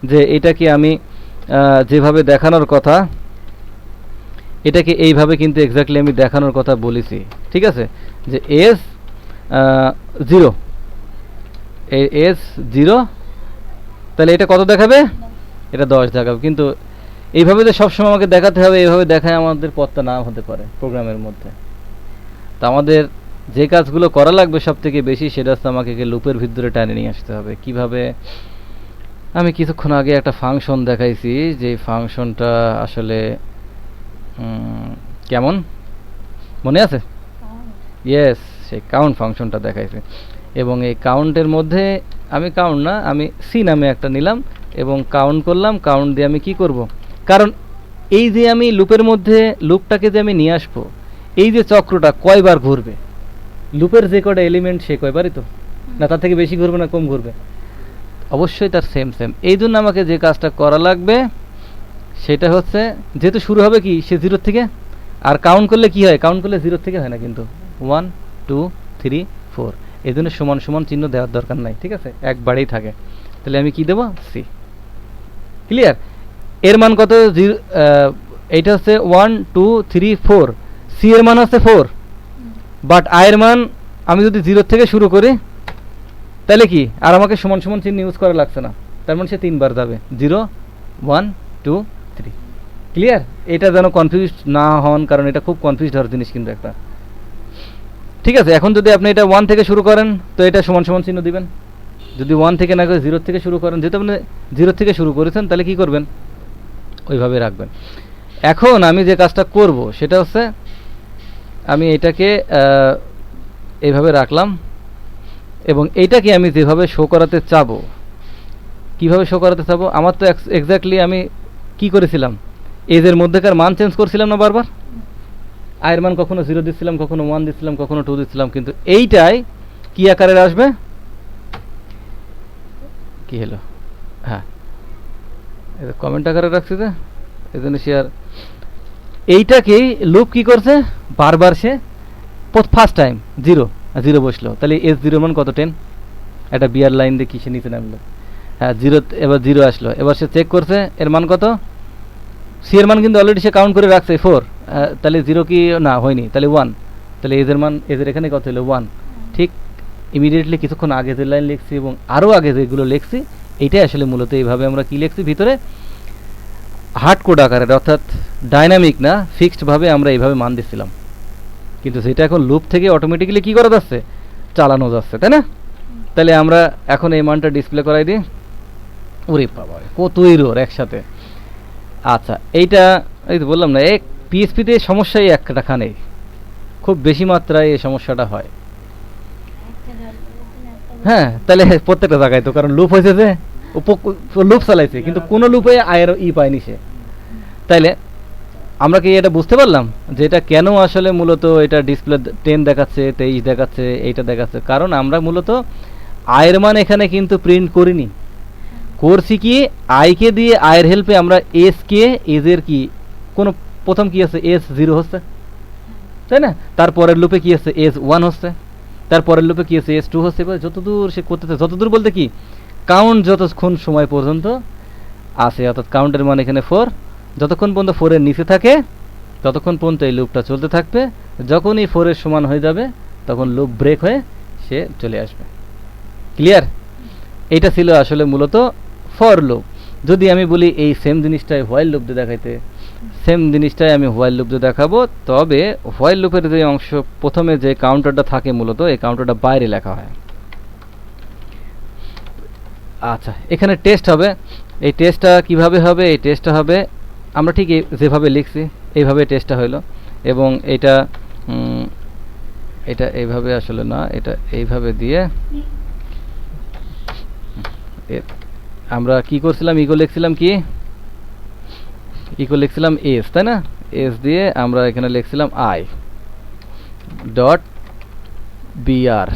যে এটাকে আমি যেভাবে দেখানোর কথা, এটাকে এইভাবে কিন্তু এক্স্যাক্টলি আমি দেখানোর কথা বলেছি, ঠিক আছে, যে S0, S0, তাহলে এটা কত দেখাবে, এটা 10 দেখাবে। কিন্তু এইভাবে যে সবসময় আমাকে দেখাতে হবে, এইভাবে দেখায় আমাদের পথটা না হতে পারে প্রোগ্রামের মধ্যে। তো আমাদের যে কাজগুলো করা লাগবে সব থেকে বেশি, সেটা হচ্ছে আমাকে লুপের ভিতরে টানে নিয়ে আসতে হবে। কিভাবে, আমি কিছুক্ষণ আগে একটা ফাংশন দেখাইছি, যে ফাংশনটা আসলে কেমন মনে আছে, ইয়েস, সেই কাউন্ট ফাংশনটা দেখাইছে। এবং এই কাউন্টের মধ্যে আমি কাউন্ট না, আমি সি নামে একটা নিলাম এবং কাউন্ট করলাম। কাউন্ট দিয়ে আমি কি করব, কারণ এই যে আমি লুপের মধ্যে লুপটাকে যে আমি নিয়ে আসবো, এই যে চক্রটা কয়বার ঘুরবে, লুপের যে কয়টা এলিমেন্ট সে কয়বারই তো না, তার থেকে বেশি ঘুরবে না কম ঘুরবে, অবশ্যই তার সেম। এই জন্য আমাকে যে কাজটা করা লাগবে সেটা হচ্ছে, যেহেতু শুরু হবে কি সে 0 থেকে, আর কাউন্ট করলে কি হয়, কাউন্ট করলে 0 থেকে হয় না, কিন্তু 1 2 3 4, এই জন্য সমান সমান চিহ্ন দেওয়ার দরকার নাই, ঠিক আছে, একবারেই থাকে। তাহলে আমি কি দেবো, সি। ক্লিয়ার? এর মান কত? এইটা হচ্ছে 1 2 3 4, সি এর মান হচ্ছে 4, বাট আই এর মান আমি যদি 0 থেকে শুরু করি তাহলে কি আর আমাকে সমান সমান চিহ্ন ইউজ করা লাগছে না, তার মানে সে 3 বার যাবে, 0 1 2 3। ক্লিয়ার? এটা যেন কনফিউজড না হন, কারণ এটা খুব কনফিউজড হওয়ার জিনিস কিন্তু একটা। ঠিক আছে, এখন যদি আপনি এটা 1 থেকে শুরু করেন তো এটা সমান সমান চিহ্ন দিবেন, যদি 1 থেকে না করে 0 থেকে শুরু করেন, যেহেতু আপনি 0 থেকে শুরু করেছেন তাহলে কি করবেন, ওইভাবে রাখবেন। এখন আমি যে কাজটা করব সেটা হচ্ছে আমি এটাকে এইভাবে রাখলাম, এবং এইটাকে আমি যেভাবে শো করাতে চাবো, কিভাবে শো করাতে চাবো, আমার তো এক্স্যাক্টলি আমি কি করেছিলাম, এজের মধ্যেকার মান চেঞ্জ করছিলাম না বারবার, আয়ের মান কখনো 0 দিচ্ছিলাম, কখনো 1 দিচ্ছিলাম, কখনো 2 দিচ্ছিলাম, কিন্তু এইটাই কি আকারে আসবে, কি হলো, হ্যাঁ এটা কমেন্ট আকারে রাখছি যে এই জন্য শেয়ার। এইটাকেই লুপ কি করছে, বারবার সে ফার্স্ট টাইম 0 বসলো, তাহলে এস 0 মান কত 10, একটা বিয়ার লাইন দিয়ে কিসে নিচে নামলো, হ্যাঁ 0, এবার 0 আসলো, এবার সে চেক করছে এর মান কত, সি এর মান কিন্তু অলরেডি সে কাউন্ট করে রাখছে 4, তাহলে 0 কি না হয়নি, তাহলে 1, তাহলে এজের মান, এজের এখানে কত হলো 1। ঠিক ইমিডিয়েটলি কিছুক্ষণ আগে যে লাইন লিখছি এবং আরও আগে যেগুলো লিখছি, এইটাই আসলে মূলত এইভাবে আমরা কি লিখছি ভিতরে হার্ড কোড আকারে, অর্থাৎ ডাইনামিক না, ফিক্সডভাবে আমরা এইভাবে মান দিচ্ছিলাম, কিন্তু সেটা এখন লুপ থেকে অটোমেটিক্যালি কি করা যাচ্ছে, চালানো যাচ্ছে, তাই না? তাহলে আমরা এখন এই মানটা ডিসপ্লে করাই দিই। ওরে বাবা কতই রোর একসাথে। আচ্ছা এইটা এই তো বললাম না, এক পিএসপিতে সমস্যাই একটা নেই, খুব বেশি মাত্রায় এই সমস্যাটা হয়। হ্যাঁ তাহলে প্রত্যেকটা জায়গায় তো, কারণ লুপ হয়েছে যে লুপ চালাইছে কিন্তু কোনো লুপে আয়ের পায়নি সে। তাইলে আমরা কি এটা বুঝতে পারলাম যে এটা কেন আসলে মূলত এটা ডিসপ্লে 10 দেখাচ্ছে, 23 দেখাচ্ছে, এইটা দেখাচ্ছে, কারণ আমরা মূলত আয়ের মান এখানে কিন্তু প্রিন্ট করিনি, করছি কি আইকে দিয়ে আয়ের হেল্পে আমরা এস কে এজের কি কোনো প্রথম কি আছে এস 0 হচ্ছে, তাই না? তারপরের লুপে কি আছে এস 1 হচ্ছে, তারপরের লুপে কি আছে এস 2 হচ্ছে, যতদূর সে করতেছে, যতদূর বলতে কি কাউন্ট যতক্ষণ সময় পর্যন্ত আসে, অর্থাৎ কাউন্টের মান এখানে 4, যতক্ষণ পর্যন্ত 4 এর নিচে থাকে ততক্ষণ পর্যন্ত এই লুপটা চলতে থাকবে, যখনই 4 এর সমান হয়ে যাবে তখন লুপ ব্রেক হয়ে সে চলে আসবে। ক্লিয়ার? এটা ছিল আসলে মূলত ফর লুপ। যদি আমি বলি এই সেম জিনিসটাই হোয়াইল লুপ দিয়ে দেখাইতে, সেম জিনিসটাই আমি হোয়াইল লুপ দিয়ে দেখাবো, তবে হোয়াইল লুপের যে অংশ প্রথমে যে কাউন্টারটা থাকে মূলত এই কাউন্টারটা বাইরে লেখা হয়। আচ্ছা এখানে টেস্ট হবে, এই টেস্টটা কিভাবে হবে, এই টেস্টটা হবে আমরা ঠিক যেভাবে লিখছি এইভাবে টেস্টটা হইলো, এবং এটা এটা এইভাবে আসলে না, এটা এইভাবে দিয়ে আমরা কি করছিলাম, ইগো লিখছিলাম কি, ইগো লিখছিলাম এস, তাই না? এস দিয়ে আমরা এখানে লিখছিলাম আই ডট বিআর,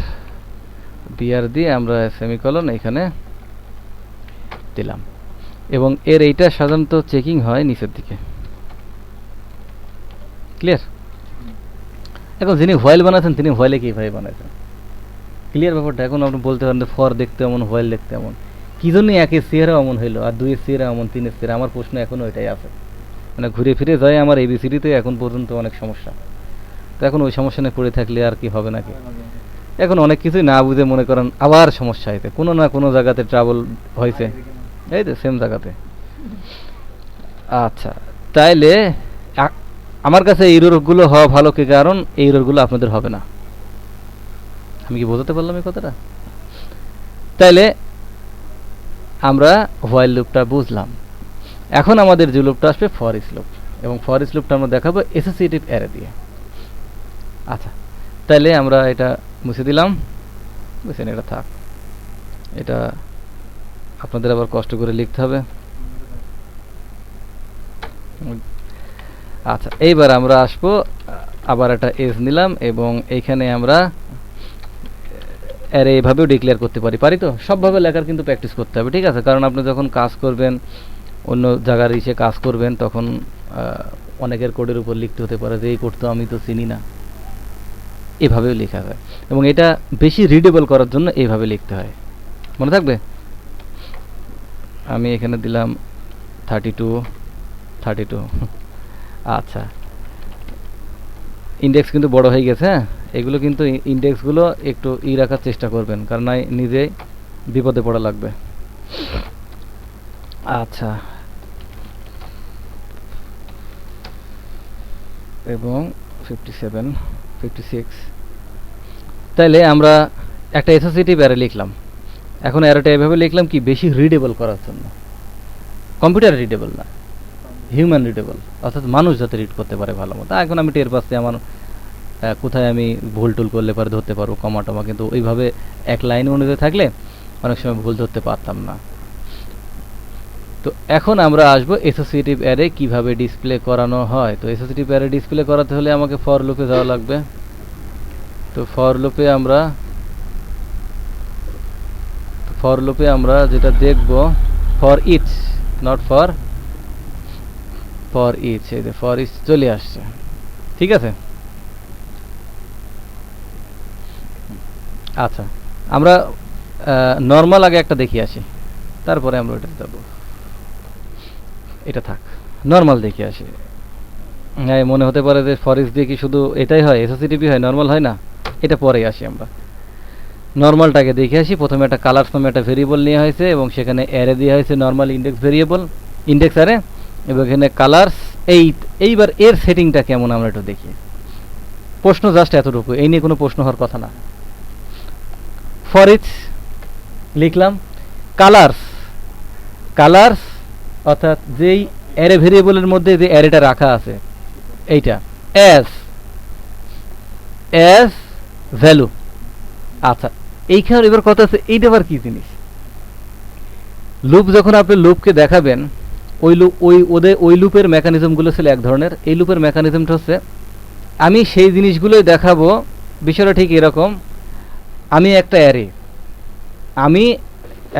বিআর দিয়ে আমরা সেমিকলন এখানে দিলাম, এবং এর এইটা সাধারণত চেকিং হয় নিচের দিকে। ক্লিয়ার? এখন যিনি হোয়াইল বানাচ্ছেন তিনি হোয়াইলে কীভাবে বানাচ্ছেন, ক্লিয়ার ব্যাপারটা? এখন আপনি বলতে পারেন ফর দেখতে এমন, হোয়াইল দেখতে এমন, কী জন্যই একের চেহারা এমন হইলো আর 2 এর চেহারা এমন, 3 এর চেহারা, আমার প্রশ্ন এখনও এটাই আছে, মানে ঘুরে ফিরে যায় আমার এবিসিডিতে এখন পর্যন্ত অনেক সমস্যা। তো এখন ওই সমস্যা নিয়ে পড়ে থাকলে আর কি হবে নাকি? এখন অনেক কিছুই না বুঝে মনে করেন আবার সমস্যা হয়েছে, কোনো না কোনো জায়গাতে ট্রাবল হয়েছে, এই তো সেম জায়গাতে। আচ্ছা তাইলে আমার কাছে এই এররগুলো হওয়া ভালো, কি কারণ এই এররগুলো আপনাদের হবে না। আমি কি বোঝাতে পারলাম এই কথাটা? তাইলে আমরা হোয়াইল লুপটা বুঝলাম, এখন আমাদের যে লুপটা আসবে ফর ইচ লুপ, এবং ফর ইচ লুপটা আমরা দেখাবো অ্যাসোসিয়েটিভ অ্যারে দিয়ে। আচ্ছা তাইলে আমরা এটা মুছে দিলাম, বুঝছেন, এটা থাক, এটা আপনাদের আবার কষ্ট করে লিখতে হবে। আচ্ছা এইবার আমরা আসবো, আবার একটা এজ নিলাম, এবং এইখানে আমরা অ্যারে এভাবেও ডিক্লেয়ার করতে পারি তো? সবভাবে লেখার কিন্তু প্র্যাকটিস করতে হবে, ঠিক আছে? কারণ আপনি যখন কাজ করবেন, অন্য জায়গার ইসে কাজ করবেন, তখন অনেকের কোডের উপর লিখতে হতে পারে যে এই কোড তো আমি তো চিনি না, এভাবেও লেখা হয়, এবং এটা বেশি রিডেবল করার জন্য এইভাবে লিখতে হয়, মনে থাকবে। আমি এখানে দিলাম 32 32 আচ্ছা, ইন্ডেক্স কিন্তু বড় হয়ে গেছে। হ্যাঁ, এগুলো কিন্তু ইন্ডেক্সগুলো একটু রাখার চেষ্টা করবেন, কারণ নিজেই বিপদে পড়া লাগবে। আচ্ছা, এবং 57 56। তাইলে আমরা একটা অ্যাসোসিয়েটিভ অ্যারে লিখলাম। এখন অ্যারেটা এভাবে লিখলাম কি, বেশি রিডেবল করার জন্য। কম্পিউটার রিডেবল না, হিউম্যান রিডেবল, অর্থাৎ মানুষ যাতে রিড করতে পারে ভালো মতো। এখন আমি টের পাচ্ছি আমার কোথায় আমি ভুল টুল করলে পরে ধরতে পারবো, কমা টমা, কিন্তু ওইভাবে এক লাইন অনুযায়ী থাকলে অনেক সময় ভুল ধরতে পারতাম না। তো এখন আমরা আসবো অ্যাসোসিয়েটিভ অ্যারে কিভাবে ডিসপ্লে করানো হয়। তো অ্যাসোসিয়েটিভ অ্যারে ডিসপ্লে করাতে হলে আমাকে ফর লুপে যাওয়া লাগবে। তো ফর লুপে আমরা যেটা দেখব, for each, not for each, এই যে ফর ইচ চলে আসছে। ঠিক আছে, আচ্ছা আমরা নর্মাল আগে একটা দেখি আসি, তারপরে আমরা ওটা যাব। এটা থাক, নর্মাল দেখে আসি। হ্যাঁ, মনে হতে পারে যে ফর ইচ দিয়ে কি শুধু এটাই হয়, এসওসিটিভি হয়, নর্মাল হয় না? এটা পরে আসি, আমরা নর্মালটাকে দেখে আসি। প্রথমে একটা কালার নামে একটা ভেরিয়েবল নেওয়া হয়েছে এবং সেখানে অ্যারে দেওয়া হয়েছে normal index variable, index array, এবং এখানে কালার্স। এইবার এর সেটিংটা কেমন আমরা একটু দেখি। প্রশ্ন জাস্ট এতটুকু, এই নিয়ে কোনো প্রশ্ন হওয়ার কথা না। ফর ইচ লিখলাম, কালার্স অর্থাৎ যেই অ্যারে ভেরিয়েবলের মধ্যে যে অ্যারেটা রাখা আছে এইটা, অ্যাজ ভ্যালু। আচ্ছা, এইখানে এবার কথা আছে, এইটা আবার কি জিনিস? লুপ যখন আপনি লুপকে দেখাবেন, ওই লুপের মেকানিজমগুলো ছিল এক ধরনের। এই লুপের মেকানিজমটা হচ্ছে, আমি সেই জিনিসগুলোই দেখাবো। বিষয়টা ঠিক এরকম, আমি একটা অ্যারে, আমি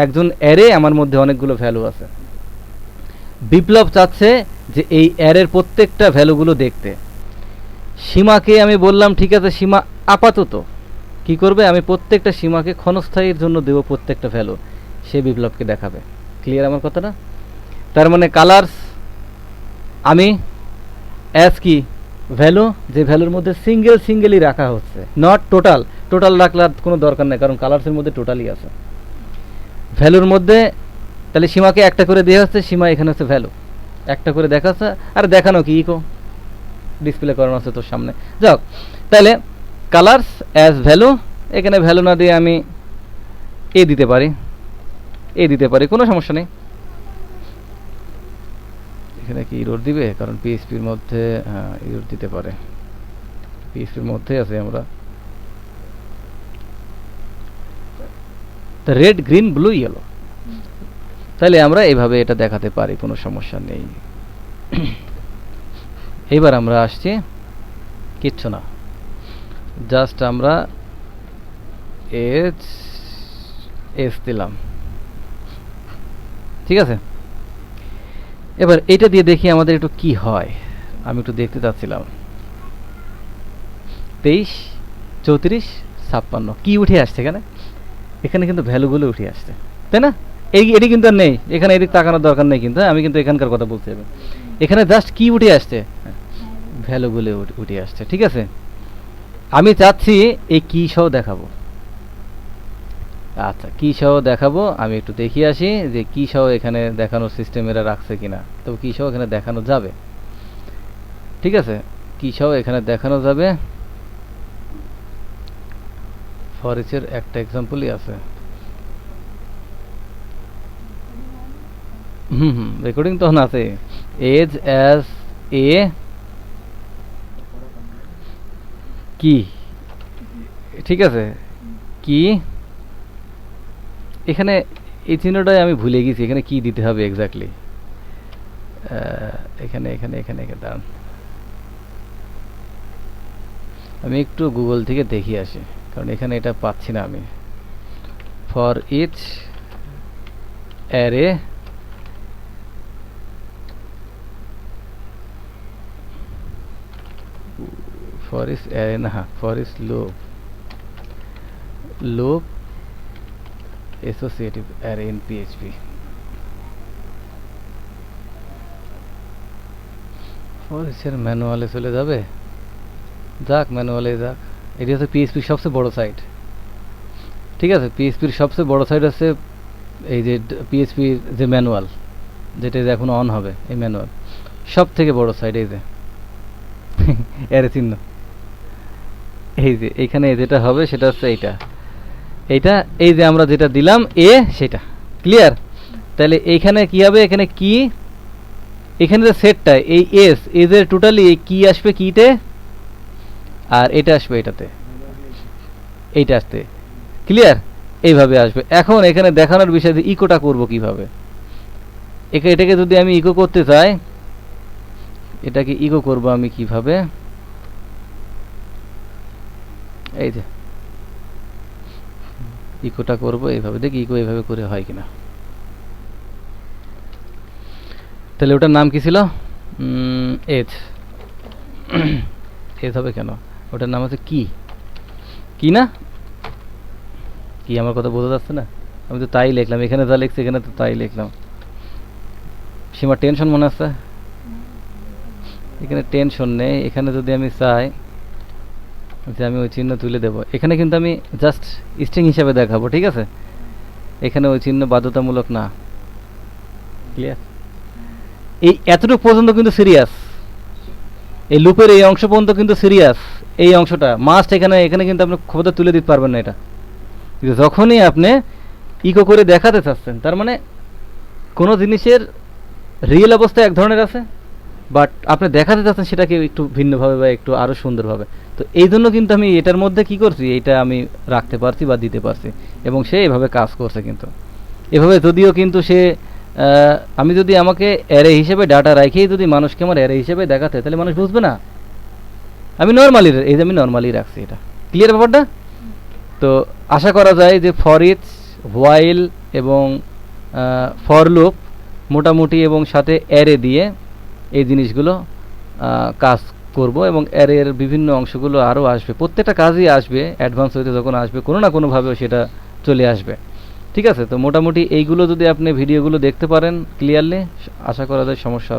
একজন অ্যারে, আমার মধ্যে অনেকগুলো ভ্যালু আছে। বিপ্লব চাচ্ছে যে এই অ্যারের প্রত্যেকটা ভ্যালুগুলো দেখতে। সীমাকে আমি বললাম ঠিক আছে, সীমা আপাতত কি করবে, আমি প্রত্যেকটা সীমাকে ক্ষণস্থায়ীর জন্য দেব প্রত্যেকটা ভ্যালু, সে বিপ্লবকে দেখাবে। ক্লিয়ার আমার কথাটা? তার মানে কালার্স আমি অ্যাজ কি ভ্যালু, যে ভ্যালুর মধ্যে সিঙ্গেলই রাখা হচ্ছে, নট টোটাল রাখলার কোনো দরকার নেই, কারণ কালার্সের মধ্যে টোটালই আছে ভ্যালুর মধ্যে। তাহলে সীমাকে একটা করে দেওয়া হচ্ছে, সীমা এখানে হচ্ছে ভ্যালু, একটা করে দেখাচ্ছে। আর দেখানো কি, ইকো ডিসপ্লে করানো আছে তোর সামনে। যাক, তাহলে কালার্স অ্যাজ ভ্যালু, এখানে ভ্যালু না দিয়ে আমি এ দিতে পারি, কোনো সমস্যা নেই। এখানে কি ইরর দিবে? কারণ পিএইচপির মধ্যে হ্যাঁ ইরর দিতে পারে, পিএইচপির মধ্যে আছে আমরা। রেড, গ্রিন, ব্লু, ইয়েলো, তাহলে আমরা এইভাবে এটা দেখাতে পারি, কোনো সমস্যা নেই। এইবার আমরা আসছি, কিচ্ছু না, জাস্ট আমরা এস দিলাম। ঠিক আছে, এবার এটা দিয়ে দেখি আমাদের একটু কি হয়। আমি একটু দেখতে চাচ্ছিলাম 23, 34, 56 কি উঠে আসছে এখানে কিন্তু ভ্যালুগুলো উঠে আসছে, তাই না? এটি কিন্তু আর নেই এখানে, এদিক তাকানোর দরকার নেই কিন্তু। আমি কিন্তু এখানকার কথা বলতে হবে, এখানে জাস্ট কি উঠে আসছে, ভ্যালুগুলো উঠে আসছে। ঠিক আছে, আমি চাচ্ছি এই কি সহ দেখাবো। আচ্ছা, কি সহ দেখাবো, আমি একটু দেখিয়ে আসি যে কি সহ এখানে দেখানোর সিস্টেম এরা রাখছে কিনা। তবে কি সহ এখানে দেখানো যাবে, ঠিক আছে, কি সহ এখানে দেখানো যাবে। ফর ইচের একটা এক্সাম্পলই আছে। রেকর্ডিং তখন আছে। এজ অ্যাজ এ কি, ঠিক আছে, কি এখানে এই চিহ্নটাই আমি ভুলে গেছি, এখানে কি দিতে হবে এক্স্যাক্টলি। এখানে এখানে এখানে দাঁড়ান, আমি একটু গুগল থেকে দেখি আসি, কারণ এখানে এটা পাচ্ছি না আমি। For each array for each array না, for each loop associative array in PHP. ফরেস্টের ম্যানুয়ালে চলে যাবে, যাক ম্যানুয়ালে যাক। এটি হচ্ছে পিএইচপির সবচেয়ে বড় সাইট, ঠিক আছে। পিএইচপির সবচেয়ে বড় সাইট হচ্ছে এই যে পিএইচপির যে ম্যানুয়াল, যেটা যে এখন অন হবে, এই ম্যানুয়াল সব থেকে বড় সাইট। এই যে এর চিহ্ন, এই যে এইখানে যেটা হবে সেটা হচ্ছে এইটা, এইটা এই যে আমরা যেটা দিলাম এ, সেটা ক্লিয়ার। তাহলে এইখানে কি হবে, এখানে কি, এখানে যে সেটটা এই এস, এদের টোটালি এই কি আসবে কিতে, আর এটা আসবে এটাতে, এইটা আসতে, ক্লিয়ার, এইভাবে আসবে। এখন এখানে দেখানোর বিষয় যে ইকোটা করব কিভাবে। এটাকে যদি আমি ইকো করতে চাই, এটাকে ইকো করব আমি কিভাবে, এই যে ইকোটা করব এইভাবে, দেখি ইকো এইভাবে করে হয় কিনা। তাহলে ওটার নাম কি ছিল, এজ, এজ হবে কেন, ওটার নাম হচ্ছে কি, কি না কি, আমার কথা বোঝা যাচ্ছে না, আমি তো তাই লিখলাম, এখানে যা লিখছি এখানে তো তাই লিখলাম। সীমার টেনশন মনে আছে, এখানে টেনশন নেই। এখানে যদি আমি চাই যে আমি ওই চিহ্ন তুলে দেব, এখানে কিন্তু আমি জাস্ট স্ট্রিং হিসাবে দেখাবো, ঠিক আছে। এখানে ওই চিহ্ন বাধ্যতামূলক না, ক্লিয়ার। এই এতটুকু পর্যন্ত কিন্তু সিরিয়াস, এই লুপের এই অংশ পর্যন্ত কিন্তু সিরিয়াস, এই অংশটা মাস্ট। এখানে কিন্তু আপনি খবরটা তুলে দিতে পারবেন না এটা, কিন্তু যখনই আপনি ইকো করে দেখাতে চাচ্ছেন, তার মানে কোনো জিনিসের রিয়েল অবস্থা এক ধরনের আছে, বাট আপনি দেখাতে চাচ্ছেন সেটাকে একটু ভিন্নভাবে বা একটু আরও সুন্দরভাবে। তো এই জন্য কিন্তু আমি এটার মধ্যে কি করছি, এইটা আমি রাখতে পারছি বা দিতে পারছি, এবং সে এভাবে কাজ করছে। কিন্তু এভাবে যদিও কিন্তু সে আমি যদি আমাকে অ্যারে হিসেবে ডাটা রাখেই যদি মানুষকে আমার অ্যারে হিসেবে দেখাতে, তাহলে মানুষ বুঝবে না। আমি নর্মালি, এই যে আমি নর্মালি রাখছি, এটা ক্লিয়ার ব্যাপারটা। তো আশা করা যায় যে ফর ইচ, হোয়াইল এবং ফর লুপ মোটামুটি, এবং সাথে অ্যারে দিয়ে এই জিনিসগুলো কাজ করব, এবং অ্যারের বিভিন্ন অংশগুলো আরও আসবে, প্রত্যেকটা কাজই আসবে, অ্যাডভান্স হইতে যখন আসবে কোনো না কোনোভাবেও সেটা চলে আসবে, ঠিক আছে। তো মোটামুটি এইগুলো যদি আপনি ভিডিওগুলো দেখতে পারেন ক্লিয়ারলি, আশা করা যায় সমস্যা